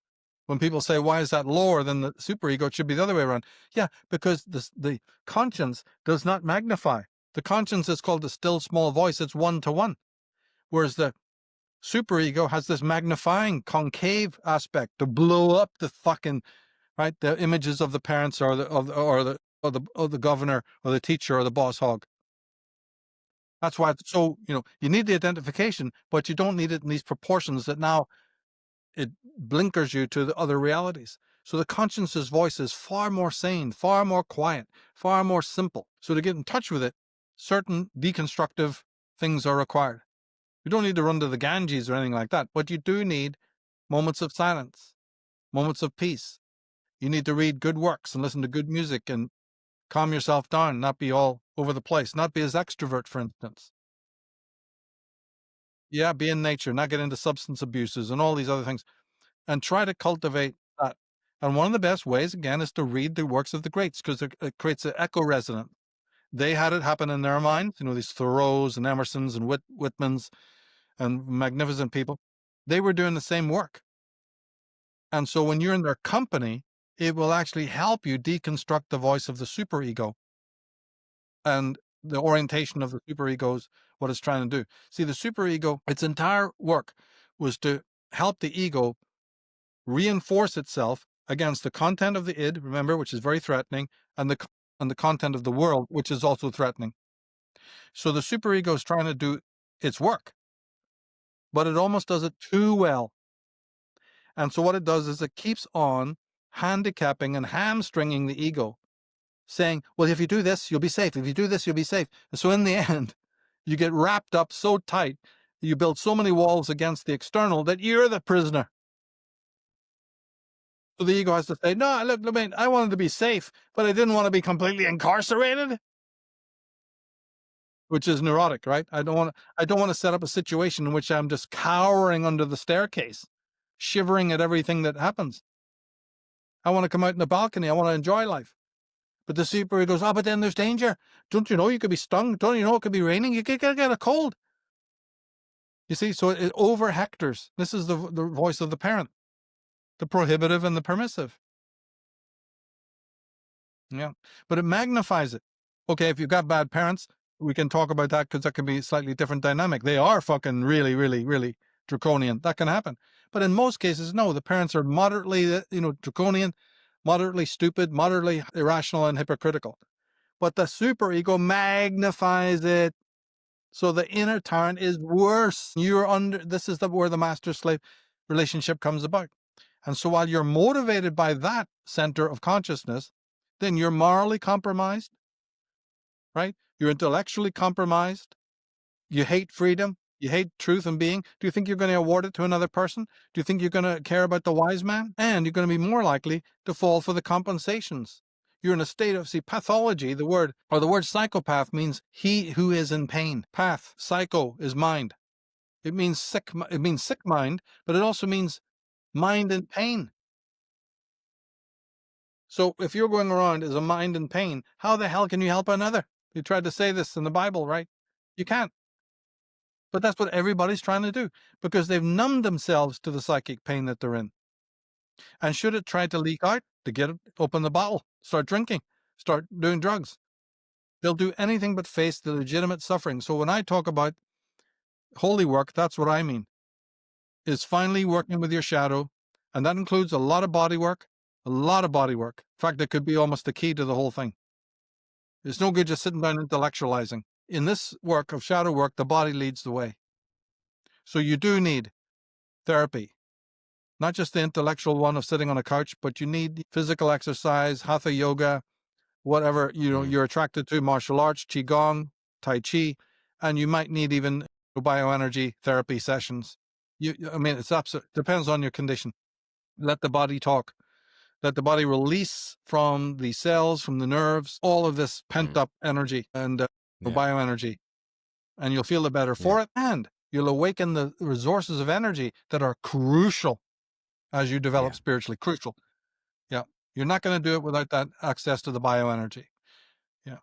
When people say, why is that lower than the superego? It should be the other way around. Yeah, because the conscience does not magnify. The conscience is called the still small voice. It's 1-to-1. Whereas the superego has this magnifying concave aspect to blow up the fucking, right, the images of the parents or the governor or the teacher or the boss hog. That's why it's so, you need the identification, but you don't need it in these proportions that now it blinkers you to the other realities. So the conscience's voice is far more sane, far more quiet, far more simple. So to get in touch with it, certain deconstructive things are required. You don't need to run to the Ganges or anything like that, but you do need moments of silence, moments of peace. You need to read good works and listen to good music and calm yourself down, not be all over the place, not be as extrovert, for instance. Yeah, be in nature, not get into substance abuses and all these other things, and try to cultivate that. And one of the best ways, again, is to read the works of the greats because it creates an echo resonance. They had it happen in their minds, these Thoreaus and Emersons and Whitmans and magnificent people. They were doing the same work. And so when you're in their company, it will actually help you deconstruct the voice of the superego and the orientation of the superego's what it's trying to do. See, the superego, its entire work was to help the ego reinforce itself against the content of the id, remember, which is very threatening, and the content of the world, which is also threatening. So the superego is trying to do its work, but it almost does it too well. And so what it does is it keeps on handicapping and hamstringing the ego, saying, well, if you do this, you'll be safe. If you do this, you'll be safe. And so in the end, you get wrapped up so tight, you build so many walls against the external that you're the prisoner. So the ego has to say, no, look, I wanted to be safe, but I didn't want to be completely incarcerated, which is neurotic, right? I don't want to set up a situation in which I'm just cowering under the staircase, shivering at everything that happens. I want to come out in the balcony. I want to enjoy life. But the super goes, but then there's danger. Don't you know you could be stung? Don't you know it could be raining? You could get a cold. You see, so it over hectors. This is the voice of the parent, the prohibitive and the permissive. Yeah, but it magnifies it. Okay, if you've got bad parents, we can talk about that because that can be a slightly different dynamic. They are fucking really, really, really draconian. That can happen. But in most cases, no, the parents are moderately, draconian, moderately stupid, moderately irrational and hypocritical. But the superego magnifies it. So the inner tyrant is worse. This is where the master-slave relationship comes about. And so while you're motivated by that center of consciousness, then you're morally compromised, right? You're intellectually compromised. You hate freedom. You hate truth and being. Do you think you're going to award it to another person? Do you think you're going to care about the wise man? And you're going to be more likely to fall for the compensations. You're in a state of, pathology, the word psychopath means he who is in pain. Path, psycho is mind. It means sick mind, but it also means mind in pain. So if you're going around as a mind in pain, how the hell can you help another? You tried to say this in the Bible, right? You can't. But that's what everybody's trying to do because they've numbed themselves to the psychic pain that they're in. And should it try to leak out, to get it, open the bottle, start drinking, start doing drugs. They'll do anything but face the legitimate suffering. So when I talk about holy work, that's what I mean. Is finally working with your shadow. And that includes a lot of body work, a lot of body work. In fact, it could be almost the key to the whole thing. It's no good just sitting down intellectualizing. In this work of shadow work, the body leads the way. So you do need therapy, not just the intellectual one of sitting on a couch, but you need physical exercise, hatha yoga, whatever you're attracted to, martial arts, qigong, tai chi, and you might need even bioenergy therapy sessions. It's absolute. Depends on your condition. Let the body talk. Let the body release from the cells, from the nerves, all of this pent up energy and bioenergy, and you'll feel the better for it, and you'll awaken the resources of energy that are crucial as you develop spiritually. Crucial. Yeah. You're not going to do it without that access to the bioenergy. Yeah.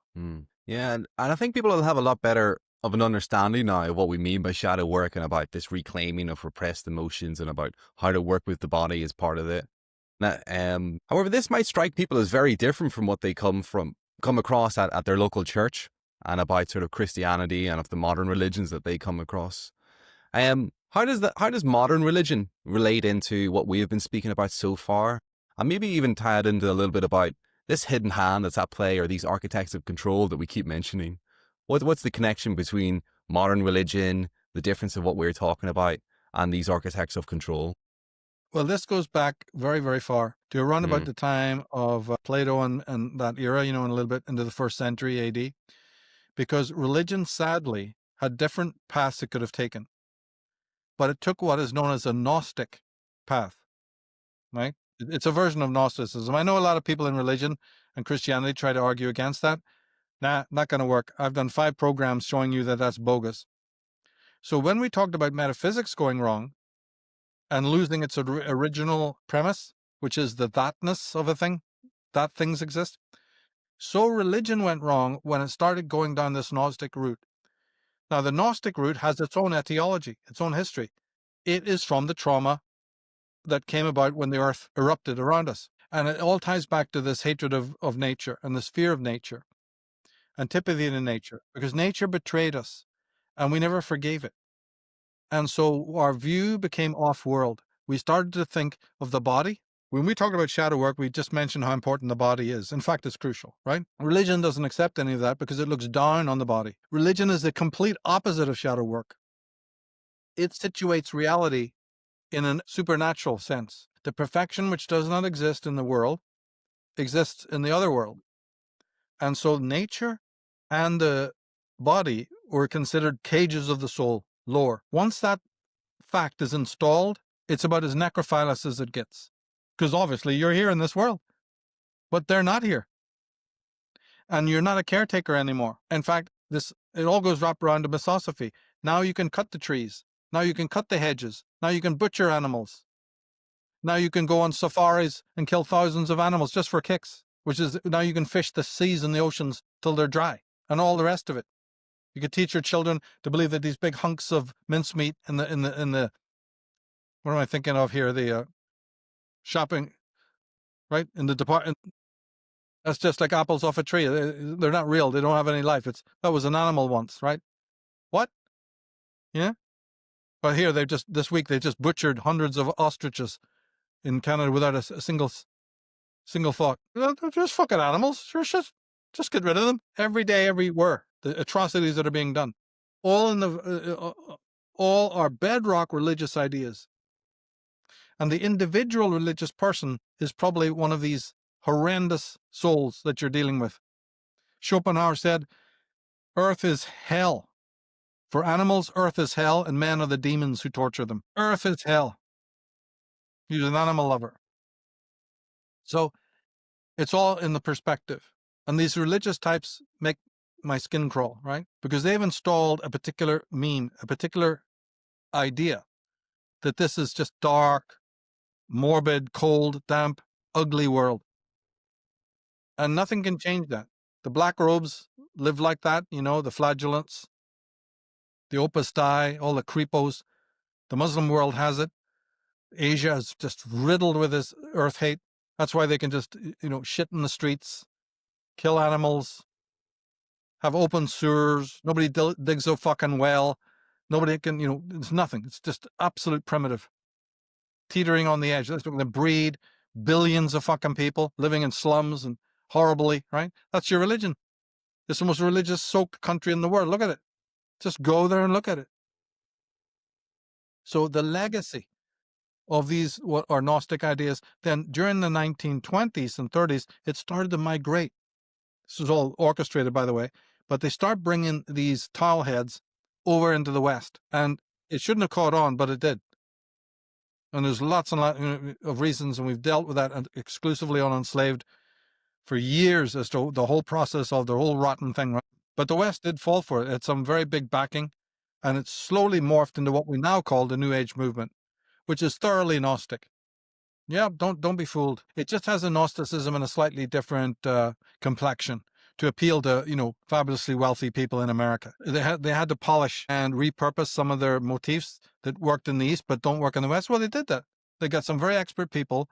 Yeah. And I think people will have a lot better of an understanding now of what we mean by shadow work and about this reclaiming of repressed emotions and about how to work with the body as part of it. Now, however, this might strike people as very different from what they come across at their local church and about sort of Christianity and of the modern religions that they come across. How does modern religion relate into what we have been speaking about so far? And maybe even tie it into a little bit about this hidden hand that's at play or these architects of control that we keep mentioning. What's the connection between modern religion, the difference of what we're talking about, and these architects of control? Well, this goes back very, very far to around about the time of Plato and that era, and a little bit into the 1st century AD, because religion, sadly, had different paths it could have taken. but it took what is known as a Gnostic path, right? It's a version of Gnosticism. I know a lot of people in religion and Christianity try to argue against that. Nah, not going to work. I've done 5 programs showing you that that's bogus. So when we talked about metaphysics going wrong and losing its original premise, which is the thatness of a thing, that things exist, so religion went wrong when it started going down this Gnostic route. Now, the Gnostic route has its own etiology, its own history. It is from the trauma that came about when the earth erupted around us. And it all ties back to this hatred of nature and this fear of nature, antipathy to nature, because nature betrayed us and we never forgave it. And so our view became off-world. We started to think of the body. When we talk about shadow work, we just mentioned how important the body is. In fact, it's crucial, right? Religion doesn't accept any of that because it looks down on the body. Religion is the complete opposite of shadow work. It situates reality in a supernatural sense. The perfection which does not exist in the world exists in the other world. And so nature and the body were considered cages of the soul, lore. Once that fact is installed, it's about as necrophilous as it gets. Because obviously you're here in this world, but they're not here. And you're not a caretaker anymore. In fact, it all goes wrapped around to Misosophy. Now you can cut the trees. Now you can cut the hedges. Now you can butcher animals. Now you can go on safaris and kill thousands of animals just for kicks, which is now you can fish the seas and the oceans till they're dry and all the rest of it. You could teach your children to believe that these big hunks of mincemeat in the what am I thinking of here? The shopping, right? In the department, that's just like apples off a tree. They're not real. They don't have any life. That was an animal once, right? What? Yeah. But here this week they just butchered hundreds of ostriches in Canada without a single thought. They're just fucking animals. Sure, just get rid of them every day, everywhere. The atrocities that are being done, all in all are bedrock religious ideas. And the individual religious person is probably one of these horrendous souls that you're dealing with. Schopenhauer said, Earth is hell. For animals, Earth is hell, and men are the demons who torture them. Earth is hell. He's an animal lover. So it's all in the perspective. And these religious types make my skin crawl, right? Because they've installed a particular meme, a particular idea that this is just dark, morbid, cold, damp, ugly world. And nothing can change that. The black robes live like that, the flagellants, the opus dei, all the creepos. The Muslim world has it. Asia is just riddled with this earth hate. That's why they can just, shit in the streets, kill animals, have open sewers. Nobody digs a fucking well. Nobody can, it's nothing. It's just absolute primitive. Teetering on the edge. That's going to breed billions of fucking people living in slums and horribly, right? That's your religion. It's the most religious soaked country in the world. Look at it. Just go there and look at it. So the legacy of these what are Gnostic ideas, then during the 1920s and 30s, it started to migrate. This was all orchestrated, by the way, but they start bringing these towel heads over into the West. And it shouldn't have caught on, but it did. And there's lots and lots of reasons, and we've dealt with that exclusively on Enslaved for years as to the whole process of the whole rotten thing. Right? But the West did fall for it. It had some very big backing, and it's slowly morphed into what we now call the New Age movement, which is thoroughly Gnostic. Yeah, don't be fooled. It just has a Gnosticism and a slightly different complexion to appeal to, fabulously wealthy people in America. They had to polish and repurpose some of their motifs that worked in the East but don't work in the West. Well, they did that. They got some very expert people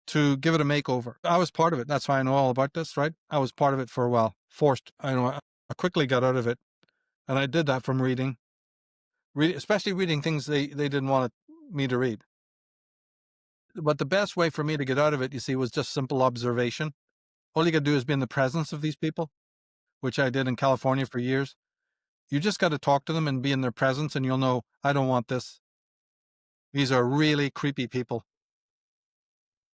to give it a makeover. I was part of it. That's why I know all about this, right? I was part of it for a while. Forced. I quickly got out of it. And I did that from reading, especially reading things they didn't want me to read. But the best way for me to get out of it, you see, was just simple observation. All you got to do is be in the presence of these people, which I did in California for years. You just got to talk to them and be in their presence, and you'll know, I don't want this. These are really creepy people.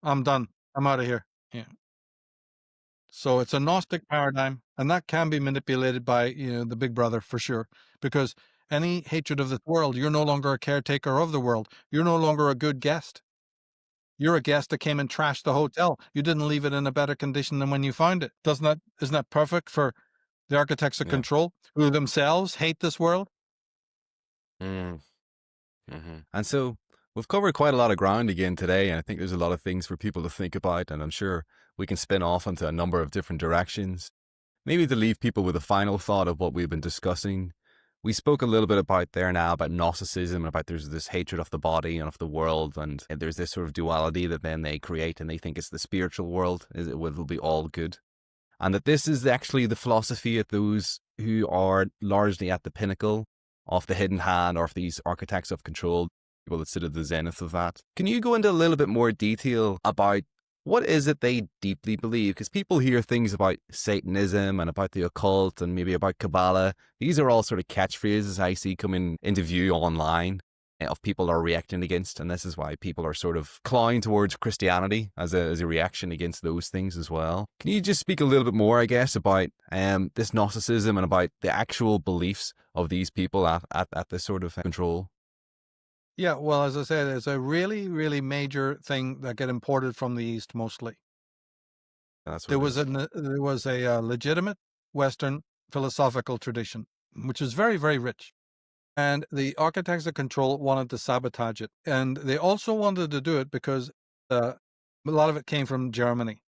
I'm done. I'm out of here. Yeah. So it's a Gnostic paradigm, and that can be manipulated by, the big brother for sure, because any hatred of this world, you're no longer a caretaker of the world. You're no longer a good guest. You're a guest that came and trashed the hotel. You didn't leave it in a better condition than when you found it. Isn't that perfect for the architects of Yeah. control, who themselves hate this world? Mm. And so we've covered quite a lot of ground again today, and I think there's a lot of things for people to think about, and I'm sure we can spin off into a number of different directions. Maybe to leave people with a final thought of what we've been discussing. We spoke a little bit about there now about Gnosticism, about there's this hatred of the body and of the world, and there's this sort of duality that then they create, and they think it's the spiritual world, it will be all good. And that this is actually the philosophy of those who are largely at the pinnacle of the hidden hand, or of these architects of control, people that sit at the zenith of that. Can you go into a little bit more detail about what is it they deeply believe? Because people hear things about Satanism and about the occult and maybe about Kabbalah. These are all sort of catchphrases I see coming into view online of people are reacting against, and this is why people are sort of clawing towards Christianity as a reaction against those things as well. Can you just speak a little bit more, I guess, about this Gnosticism and about the actual beliefs of these people at this sort of control? Yeah, well, as I said, it's a really, really major thing that get imported from the East mostly. That's There what it was is. a legitimate Western philosophical tradition, which was very, very rich. And the architects of control wanted to sabotage it. And they also wanted to do it because a lot of it came from Germany.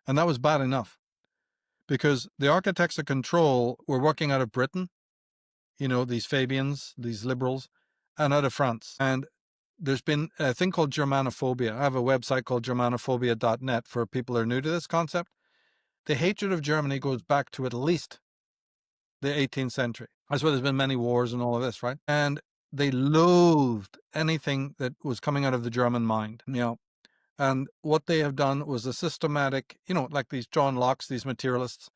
And that was bad enough, because the architects of control were working out of Britain, these Fabians, these liberals, and out of France. And there's been a thing called Germanophobia. I have a website called germanophobia.net for people who are new to this concept. The hatred of Germany goes back to at least the 18th century. That's why there's been many wars and all of this, right? And they loathed anything that was coming out of the German mind, And what they have done was a systematic, like these John Locke's, these materialists,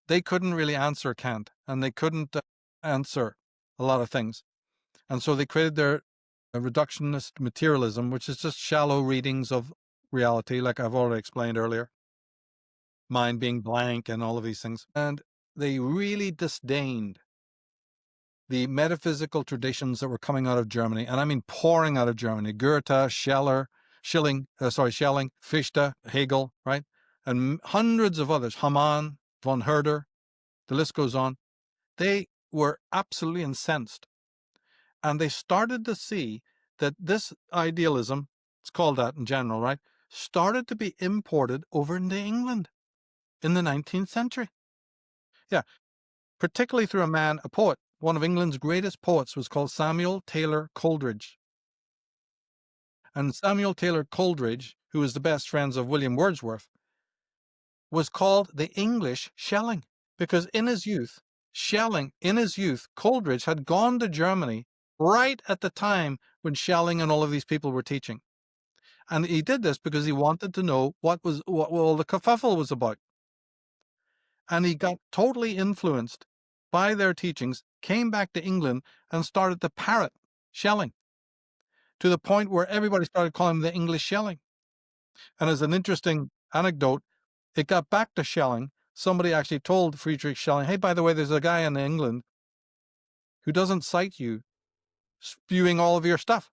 they couldn't really answer Kant, and they couldn't answer a lot of things. And so they created their reductionist materialism, which is just shallow readings of reality, like I've already explained earlier, mind being blank and all of these things. And they really disdained the metaphysical traditions that were coming out of Germany, and I mean pouring out of Germany. Goethe, Schelling, Fichte, Hegel, right? And hundreds of others, Hamann, von Herder, the list goes on. They were absolutely incensed. And they started to see that this idealism, it's called that in general, right, started to be imported over into England in the 19th century. Yeah, particularly through a poet. One of England's greatest poets was called Samuel Taylor Coleridge. And Samuel Taylor Coleridge, who was the best friends of William Wordsworth, was called the English Schelling, because in his youth, Coleridge had gone to Germany right at the time when Schelling and all of these people were teaching. And he did this because he wanted to know what all the kerfuffle was about. And he got totally influenced by their teachings, came back to England, and started to parrot Schelling to the point where everybody started calling him the English Schelling. And as an interesting anecdote, it got back to Schelling. Somebody actually told Friedrich Schelling, hey, by the way, there's a guy in England who doesn't cite you, spewing all of your stuff.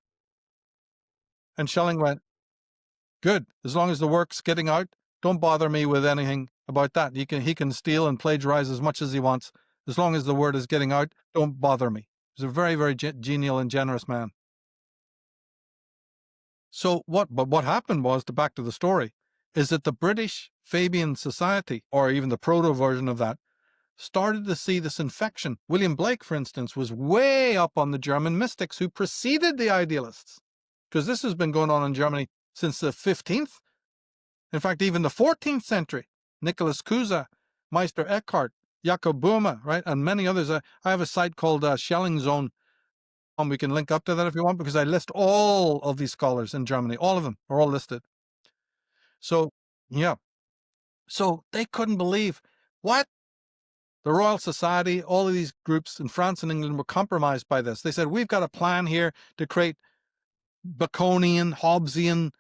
And Schelling went, good, as long as the work's getting out, don't bother me with anything about that. He can steal and plagiarize as much as he wants. As long as the word is getting out, don't bother me. He's a very, very genial and generous man. So what happened was, to back to the story, is that the British Fabian Society, or even the proto version of that, started to see this infection. William Blake, for instance, was way up on the German mystics who preceded the idealists, because this has been going on in Germany since the 15th. In fact, even the 14th century. Nicholas Cusa, Meister Eckhart, Jakob Böhme, right, and many others. I have a site called Schelling Zone. We can link up to that if you want, because I list all of these scholars in Germany. All of them are all listed. So, yeah. So they couldn't believe what? The Royal Society, all of these groups in France and England were compromised by this. They said, we've got a plan here to create Baconian, Hobbesian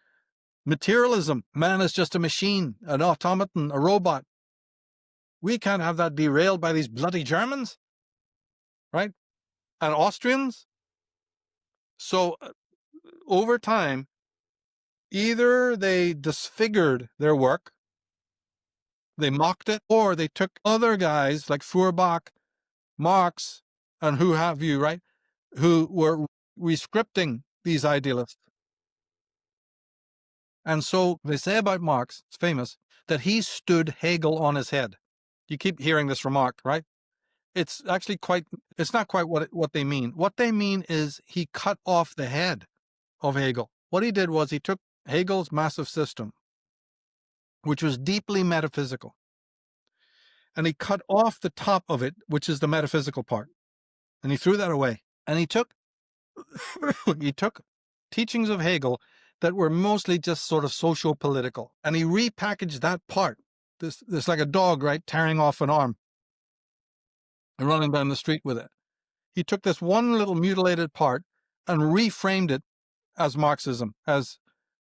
materialism. Man is just a machine, an automaton, a robot. We can't have that derailed by these bloody Germans, right? and Austrians. So over time, either they disfigured their work, they mocked it, or they took other guys like Feuerbach, Marx, and who have you, right? Who were rescripting these idealists. And so they say about Marx, it's famous, that he stood Hegel on his head. You keep hearing this remark, right? It's actually it's not quite what they mean. What they mean is he cut off the head of Hegel. What he did was he took Hegel's massive system, which was deeply metaphysical, and he cut off the top of it, which is the metaphysical part, and he threw that away. And he took he took teachings of Hegel that were mostly just sort of socio-political, and he repackaged that part. This like a dog, right, tearing off an arm and running down the street with it. He took this one little mutilated part and reframed it as Marxism, as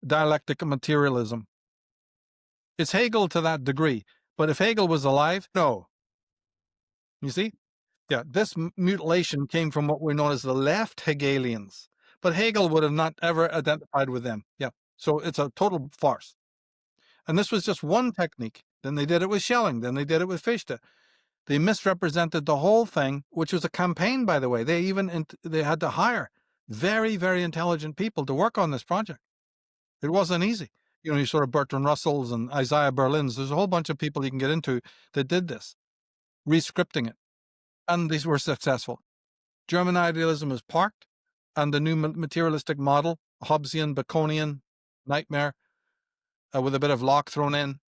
dialectic materialism. It's Hegel to that degree, but if Hegel was alive, no. You see? Yeah, this mutilation came from what we know as the left Hegelians, but Hegel would have not ever identified with them. Yeah, so it's a total farce. And this was just one technique. Then they did it with Schelling. Then they did it with Fichte. They misrepresented the whole thing, which was a campaign, by the way. They had to hire very, very intelligent people to work on this project. It wasn't easy. You know, you sort of Bertrand Russells and Isaiah Berlin's. There's a whole bunch of people you can get into that did this, rescripting it. And these were successful. German idealism was parked, and the new materialistic model, Hobbesian, Baconian, nightmare, with a bit of Locke thrown in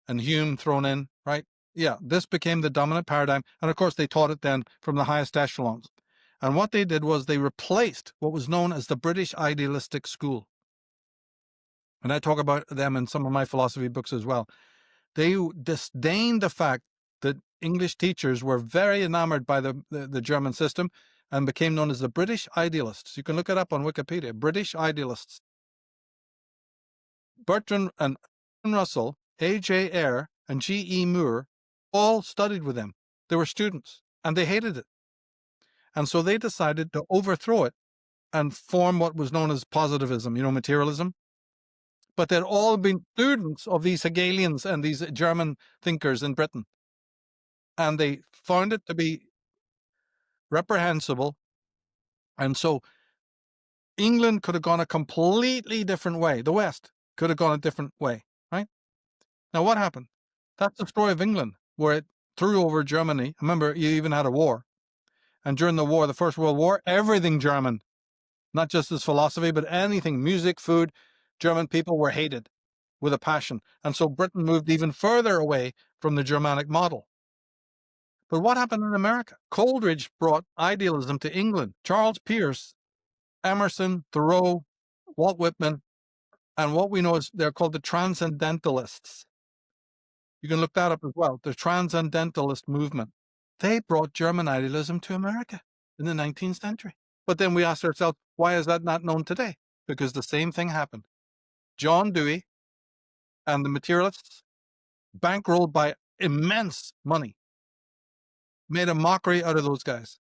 and Hume thrown in, right? Yeah, this became the dominant paradigm. And of course, they taught it then from the highest echelons. And what they did was they replaced what was known as the British idealistic school. And I talk about them in some of my philosophy books as well. They disdained the fact that English teachers were very enamored by the German system and became known as the British idealists. You can look it up on Wikipedia, British idealists. Bertrand and Russell, A.J. Ayer, and G.E. Moore all studied with them. They were students, and they hated it. And so they decided to overthrow it and form what was known as positivism, materialism. But they'd all been students of these Hegelians and these German thinkers in Britain. And they found it to be reprehensible. And so England could have gone a completely different way. The West could have gone a different way, right? Now, what happened? That's the story of England, where it threw over Germany. Remember, you even had a war. And during the war, the First World War, everything German, not just as philosophy, but anything, music, food, German people were hated with a passion. And so Britain moved even further away from the Germanic model. But what happened in America? Coleridge brought idealism to England. Charles Peirce, Emerson, Thoreau, Walt Whitman, and what we know is they're called the Transcendentalists. You can look that up as well. The Transcendentalist movement. They brought German idealism to America in the 19th century. But then we asked ourselves, why is that not known today? Because the same thing happened. John Dewey and the materialists, bankrolled by immense money, made a mockery out of those guys,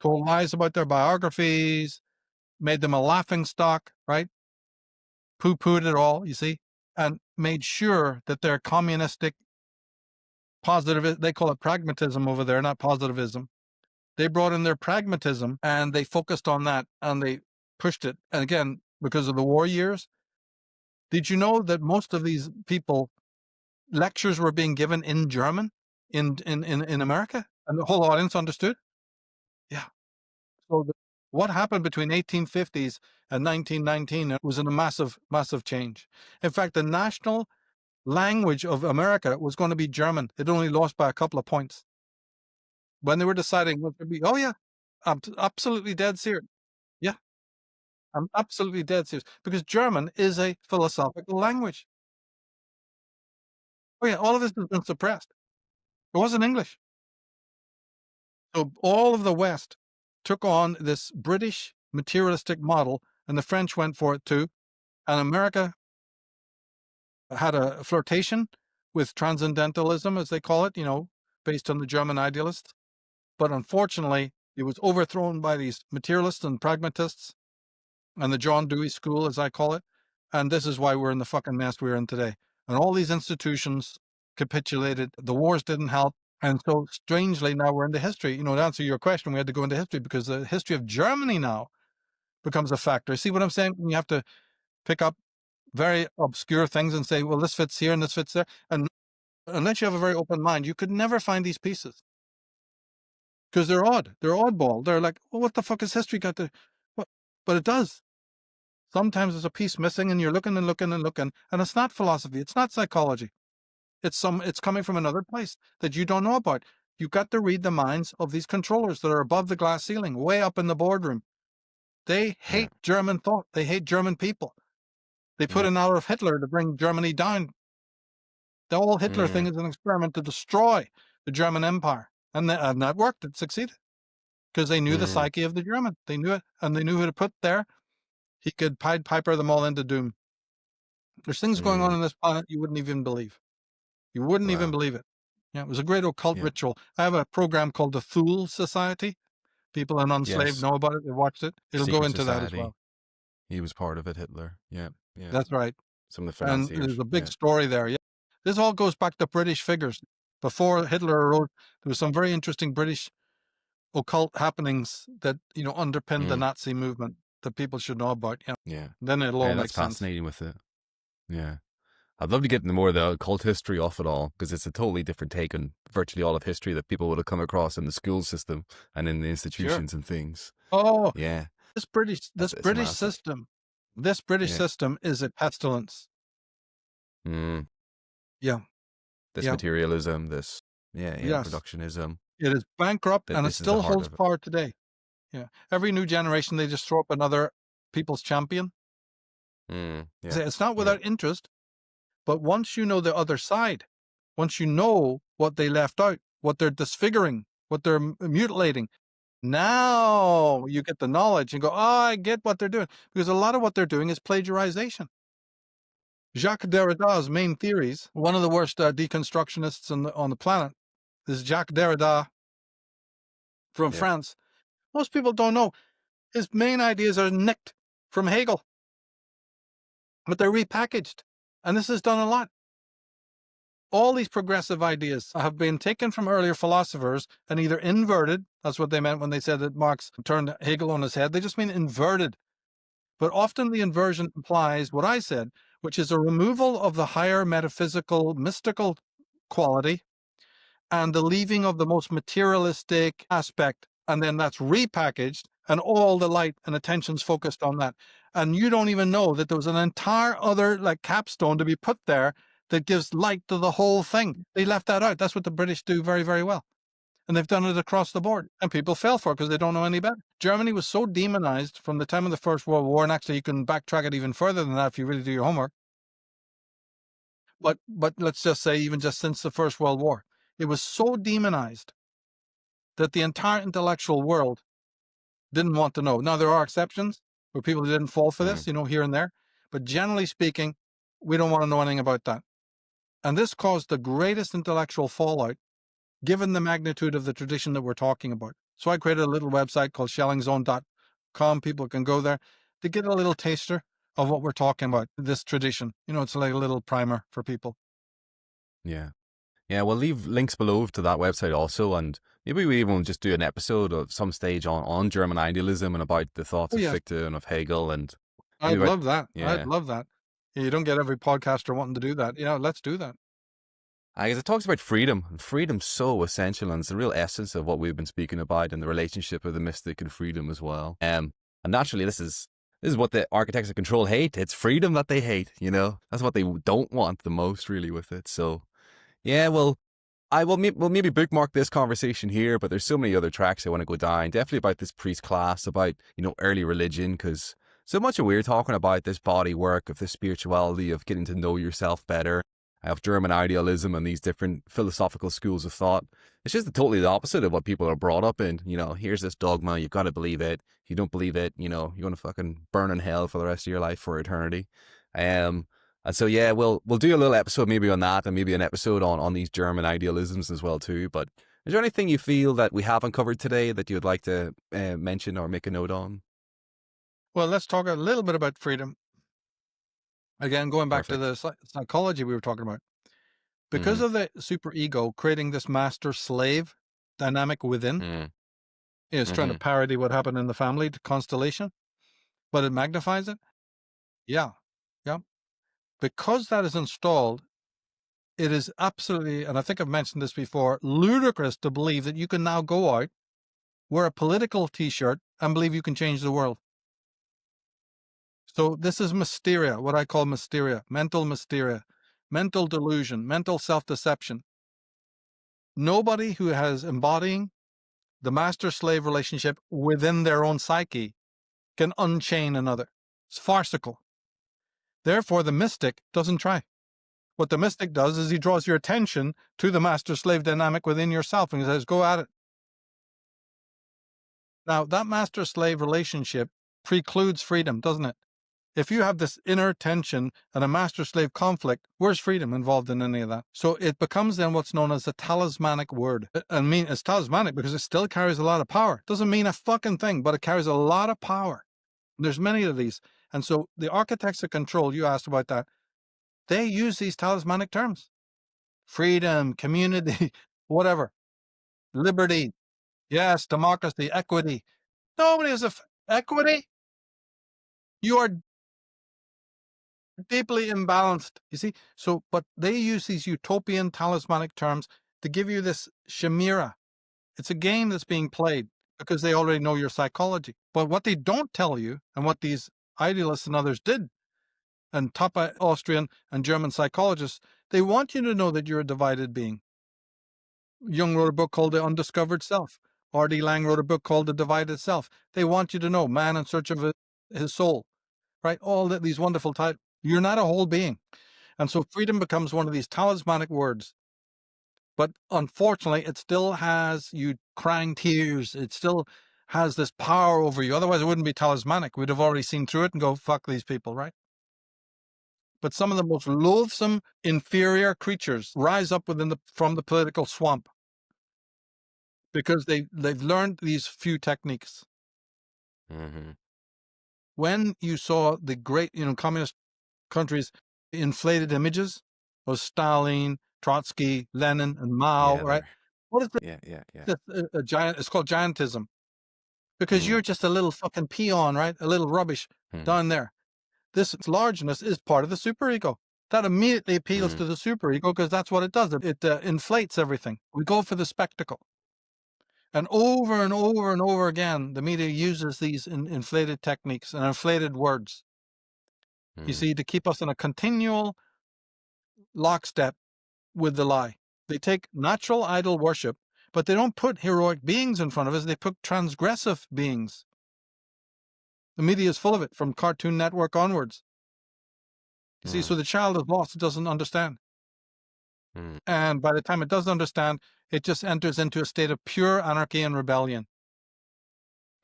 told lies about their biographies, made them a laughing stock, right? Poo-pooed it all, you see, and made sure that their communistic positive, they call it pragmatism over there, not positivism. They brought in their pragmatism and they focused on that and they pushed it. And again, because of the war years, did you know that most of these people, lectures were being given in German in America, and the whole audience understood? Yeah. So what happened between 1850s and 1919 was a massive, massive change. In fact, the national language of America was going to be German. It only lost by a couple of points. When they were deciding what to be, oh yeah, I'm absolutely dead serious. Yeah, I'm absolutely dead serious because German is a philosophical language. Oh yeah, all of this has been suppressed. It wasn't English. So all of the West took on this British materialistic model, and the French went for it too. And America had a flirtation with transcendentalism, as they call it, based on the German idealists. But unfortunately, It was overthrown by these materialists and pragmatists and the John Dewey School, as I call it. And this is why we're in the fucking mess we're in today. And all these institutions capitulated. The wars didn't help. And so strangely, now we're into history. To answer your question, we had to go into history because the history of Germany now becomes a factor. See what I'm saying? You have to pick up very obscure things and say, well, this fits here and this fits there. And unless you have a very open mind, you could never find these pieces because they're odd. They're oddball. They're like, well, what the fuck has history got to? What? But it does. Sometimes there's a piece missing and you're looking and looking and looking. And it's not philosophy. It's not psychology. It's coming from another place that you don't know about. You've got to read the minds of these controllers that are above the glass ceiling, way up in the boardroom. They hate German thought. They hate German people. They put an hour of Hitler to bring Germany down. The whole Hitler thing is an experiment to destroy the German Empire. And that worked. It succeeded. Because they knew the psyche of the German. They knew it. And they knew who to put there. He could Pied Piper them all into doom. There's things going on this planet you wouldn't even believe. You wouldn't even believe it. Yeah, it was a great occult ritual. I have a program called the Thule Society. People in Unslaved know about it. They watched it. It'll Secret go into society. that as well. He was part of it, Hitler. Yeah. That's right. Some of the financiers. And there's a big story there. Yeah. This all goes back to British figures. Before Hitler wrote, there was some very interesting British occult happenings that, underpinned the Nazi movement that people should know about. Yeah. Then it'll all make sense. That's fascinating with it. Yeah. I'd love to get into more of the occult history of it all, because it's a totally different take on virtually all of history that people would have come across in the school system and in the institutions and things. Oh, yeah. This British system is a pestilence. Yeah. This materialism, this productionism. It is bankrupt and it still holds power today. Yeah. Every new generation, they just throw up another people's champion. It's not without interest. But once you know the other side, once you know what they left out, what they're disfiguring, what they're mutilating, now you get the knowledge and go, I get what they're doing. Because a lot of what they're doing is plagiarization. Jacques Derrida's main theories, one of the worst deconstructionists on the planet, is Jacques Derrida from France. Most people don't know. His main ideas are nicked from Hegel, but they're repackaged. And this is done a lot. All these progressive ideas have been taken from earlier philosophers and either inverted, that's what they meant when they said that Marx turned Hegel on his head, they just mean inverted. But often the inversion implies what I said, which is a removal of the higher metaphysical, mystical quality and the leaving of the most materialistic aspect. And then that's repackaged and all the light and attention's focused on that. And you don't even know that there was an entire other capstone to be put there that gives light to the whole thing. They left that out. That's what the British do very, very well. And they've done it across the board. And people fell for it because they don't know any better. Germany was so demonized from the time of the First World War, and actually you can backtrack it even further than that if you really do your homework. But let's just say even just since the First World War, it was so demonized that the entire intellectual world didn't want to know. Now, there are exceptions where people didn't fall for this, here and there. But generally speaking, we don't want to know anything about that. And this caused the greatest intellectual fallout, given the magnitude of the tradition that we're talking about. So I created a little website called shellingzone.com. People can go there to get a little taster of what we're talking about, this tradition. It's like a little primer for people. Yeah. Yeah, we'll leave links below to that website also, and maybe we even just do an episode at some stage on German idealism and about the thoughts of Fichte and of Hegel. And I'd love that. Yeah. I'd love that. You don't get every podcaster wanting to do that. Let's do that. I guess it talks about freedom, and freedom's so essential, and it's the real essence of what we've been speaking about, and the relationship of the mystic and freedom as well. And naturally, this is what the architects of control hate. It's freedom that they hate. That's what they don't want the most, really, with it. So. Yeah, well, we'll maybe bookmark this conversation here, but there's so many other tracks I want to go down. Definitely about this priest class, about, early religion, because so much of we're talking about this body work, of this spirituality, of getting to know yourself better, of German idealism and these different philosophical schools of thought. It's just totally the opposite of what people are brought up in. Here's this dogma, you've got to believe it. If you don't believe it, you're going to fucking burn in hell for the rest of your life, for eternity. And so, yeah, we'll do a little episode maybe on that, and maybe an episode on these German idealisms as well too. But Is there anything you feel that we haven't covered today that you would like to mention or make a note on? Well, let's talk a little bit about freedom. Again, going back to Perfect. the psychology we were talking about. Because Mm-hmm. of the superego creating this master-slave dynamic within, is trying to Mm-hmm. parody what happened in the family constellation, but it magnifies it. Yeah. Yeah. Because that is installed, it is absolutely, and I think I've mentioned this before, ludicrous to believe that you can now go out, wear a political t-shirt, and believe you can change the world. So this is mysteria, what I call mysteria, mental delusion, mental self-deception. Nobody who has embodying the master-slave relationship within their own psyche can unchain another. It's farcical. Therefore, the mystic doesn't try. What the mystic does is he draws your attention to the master-slave dynamic within yourself and he says, go at it. Now, that master-slave relationship precludes freedom, doesn't it? If you have this inner tension and a master-slave conflict, where's freedom involved in any of that? So it becomes then what's known as a talismanic word. I mean, it's talismanic because it still carries a lot of power. Doesn't mean a fucking thing, but it carries a lot of power. There's many of these. And so the architects of control, you asked about that, they use these talismanic terms. Freedom, community, whatever. Liberty. Yes, democracy, equity. Nobody has equity. You are deeply imbalanced. You see? So, but they use these utopian talismanic terms to give you this chimera. It's a game that's being played because they already know your psychology. But what they don't tell you, and what these idealists and others did, and top Austrian and German psychologists, they want you to know that you're a divided being. Jung wrote a book called The Undiscovered Self. R.D. Laing wrote a book called The Divided Self. They want you to know man in search of his soul, right? All these wonderful titles. You're not a whole being. And so freedom becomes one of these talismanic words. But unfortunately, it still has you crying tears. It still has this power over you. Otherwise, it wouldn't be talismanic. We'd have already seen through it and go, fuck these people, right? But some of the most loathsome, inferior creatures rise up from the political swamp because they've learned these few techniques. Mm-hmm. When you saw the great, communist countries inflated images of Stalin, Trotsky, Lenin, and Mao, Yeah, right? they're What is yeah, yeah, yeah. this? A giant? It's called giantism because Mm-hmm. you're just a little fucking peon, right? A little rubbish Mm-hmm. down there. This largeness is part of the superego. That immediately appeals Mm-hmm. to the superego because that's what it does. It inflates everything. We go for the spectacle. And over again, the media uses these inflated techniques and inflated words, you Mm-hmm. see, to keep us in a continual lockstep with the lie. They take natural idol worship, but they don't put heroic beings in front of us. They put transgressive beings. The media is full of it from Cartoon Network onwards. You see, so the child is lost, it doesn't understand. Mm-hmm. And by the time it does understand, it just enters into a state of pure anarchy and rebellion.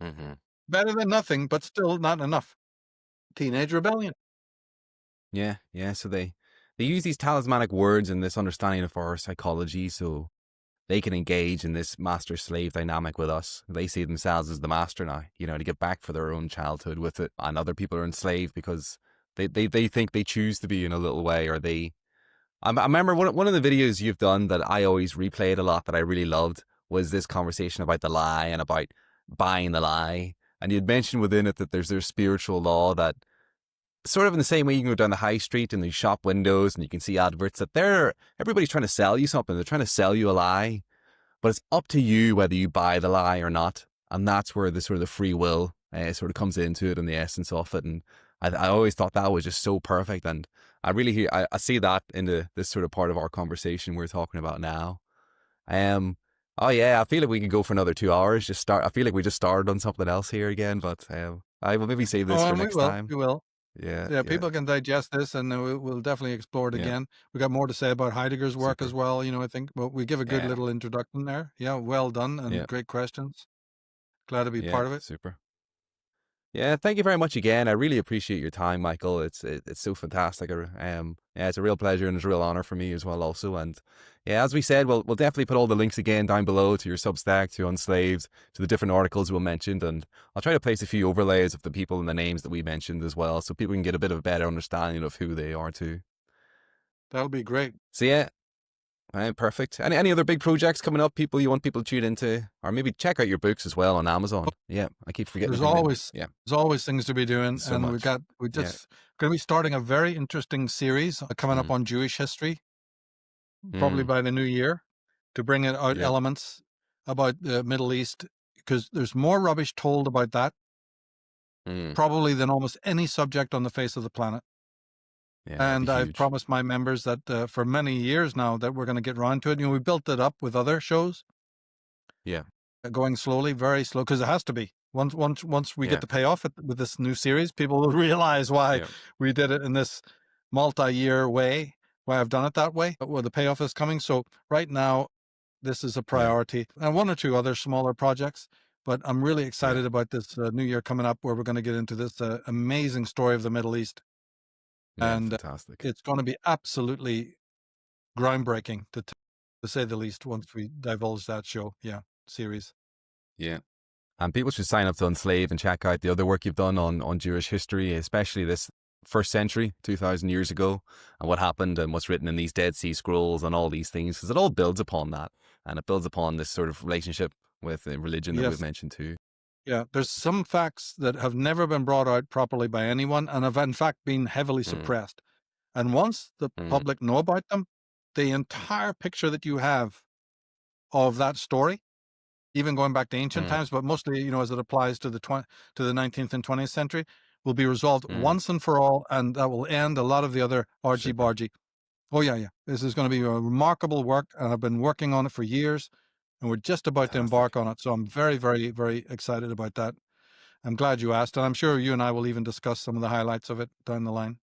Mm-hmm. Better than nothing, but still not enough. Teenage rebellion. Yeah, yeah. So they use these talismanic words and this understanding of our psychology, so they can engage in this master slave dynamic with us. They see themselves as the master now, to get back for their own childhood with it, and other people are enslaved because they think they choose to be in a little way, or they. I remember one of the videos you've done that I always replayed a lot that I really loved was this conversation about the lie and about buying the lie, and you'd mentioned within it that there's spiritual law that sort of in the same way you can go down the high street and these shop windows and you can see adverts that everybody's trying to sell you something. They're trying to sell you a lie, but it's up to you whether you buy the lie or not. And that's where the sort of the free will sort of comes into it and the essence of it. And I always thought that was just so perfect. And I really I see that in this sort of part of our conversation we're talking about now. Oh yeah, I feel like we could go for another 2 hours. I feel like we just started on something else here again, but I will maybe save this Oh, for and we next will. time. We will. Yeah, Yeah, yeah, people can digest this, and we'll definitely explore it yeah. again. We got more to say about Heidegger's work as Super. well. I think, but we give a good Yeah, little introduction there. Yeah, well done yeah, and great questions. Glad to be yeah. part of it. Super. Yeah, thank you very much again. I really appreciate your time, Michael. It's so fantastic. Yeah, it's a real pleasure and it's a real honor for me as well, also. And yeah, as we said, we'll definitely put all the links again down below to your Substack, to Unslaved, to the different articles we mentioned, and I'll try to place a few overlays of the people and the names that we mentioned as well, so people can get a bit of a better understanding of who they are too. That'll be great. So yeah, perfect. Any other big projects coming up? People you want people to tune into, or maybe check out your books as well on Amazon. Yeah, I keep forgetting to There's bring them in. always Yeah, there's always things to be doing, so and much. we're Yeah. just going to be starting a very interesting series coming up Mm, on Jewish history, probably mm, by the new year, to bring it out yeah. elements about the Middle East, because there's more rubbish told about that Mm, probably than almost any subject on the face of the planet. yeah, that'd be And I've huge. promised my members that for many years now that we're going to get round to it. You know, we built it up with other shows, Yeah, going slowly, very slow, because it has to be. Once we get yeah, the payoff with this new series, people will realize why yeah, we did it in this multi-year way, why I've done it that way, but where the payoff is coming. So right now, this is a yeah, priority, and one or two other smaller projects. But I'm really yeah, excited about this new year coming up, where we're going to get into this amazing story of the Middle East, yeah. and Fantastic. it's going to be absolutely groundbreaking to say the least. Once we divulge that series. Yeah. And people should sign up to Unslave and check out the other work you've done on Jewish history, especially this first century, 2,000 years ago, and what happened and what's written in these Dead Sea Scrolls and all these things, because it all builds upon that. And it builds upon this sort of relationship with religion that we've Yes. mentioned too. Yeah, there's some facts that have never been brought out properly by anyone and have in fact been heavily Mm, suppressed. And once the mm, public know about them, the entire picture that you have of that story, even going back to ancient mm, times, but mostly, as it applies to the 19th and 20th century, will be resolved mm. once and for all, and that will end a lot of the other Super. argy-bargy. Oh yeah, yeah. This is going to be a remarkable work, and I've been working on it for years, and we're just about to Fantastic. embark on it. So I'm very, very, very excited about that. I'm glad you asked, and I'm sure you and I will even discuss some of the highlights of it down the line.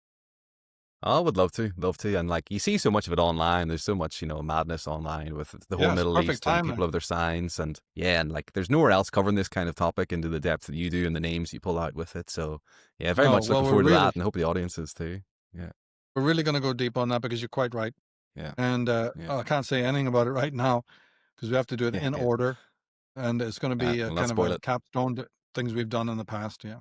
I would love to, love to. And like you see so much of it online. There's so much, madness online with the whole Yes, Middle perfect East and timing. people of their signs. And yeah, and like there's nowhere else covering this kind of topic into the depth that you do and the names you pull out with it. So yeah, very No, much well, looking forward to that and I hope the audience is too. Yeah, we're really going to go deep on that because you're quite right, yeah, and yeah, I can't say anything about it right now because we have to do it yeah, in yeah. order, and it's going to be a We'll not kind of spoil a it. capstone to things we've done in the past. Yeah.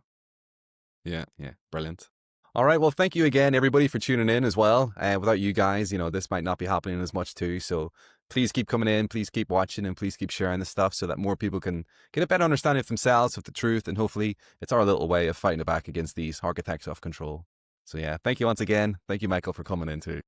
Yeah, yeah, brilliant. All right, well, thank you again, everybody, for tuning in as well. Without you guys, this might not be happening as much too. So please keep coming in, please keep watching, and please keep sharing this stuff so that more people can get a better understanding of themselves, of the truth, and hopefully it's our little way of fighting back against these architects of control. So yeah, thank you once again. Thank you, Michael, for coming in too.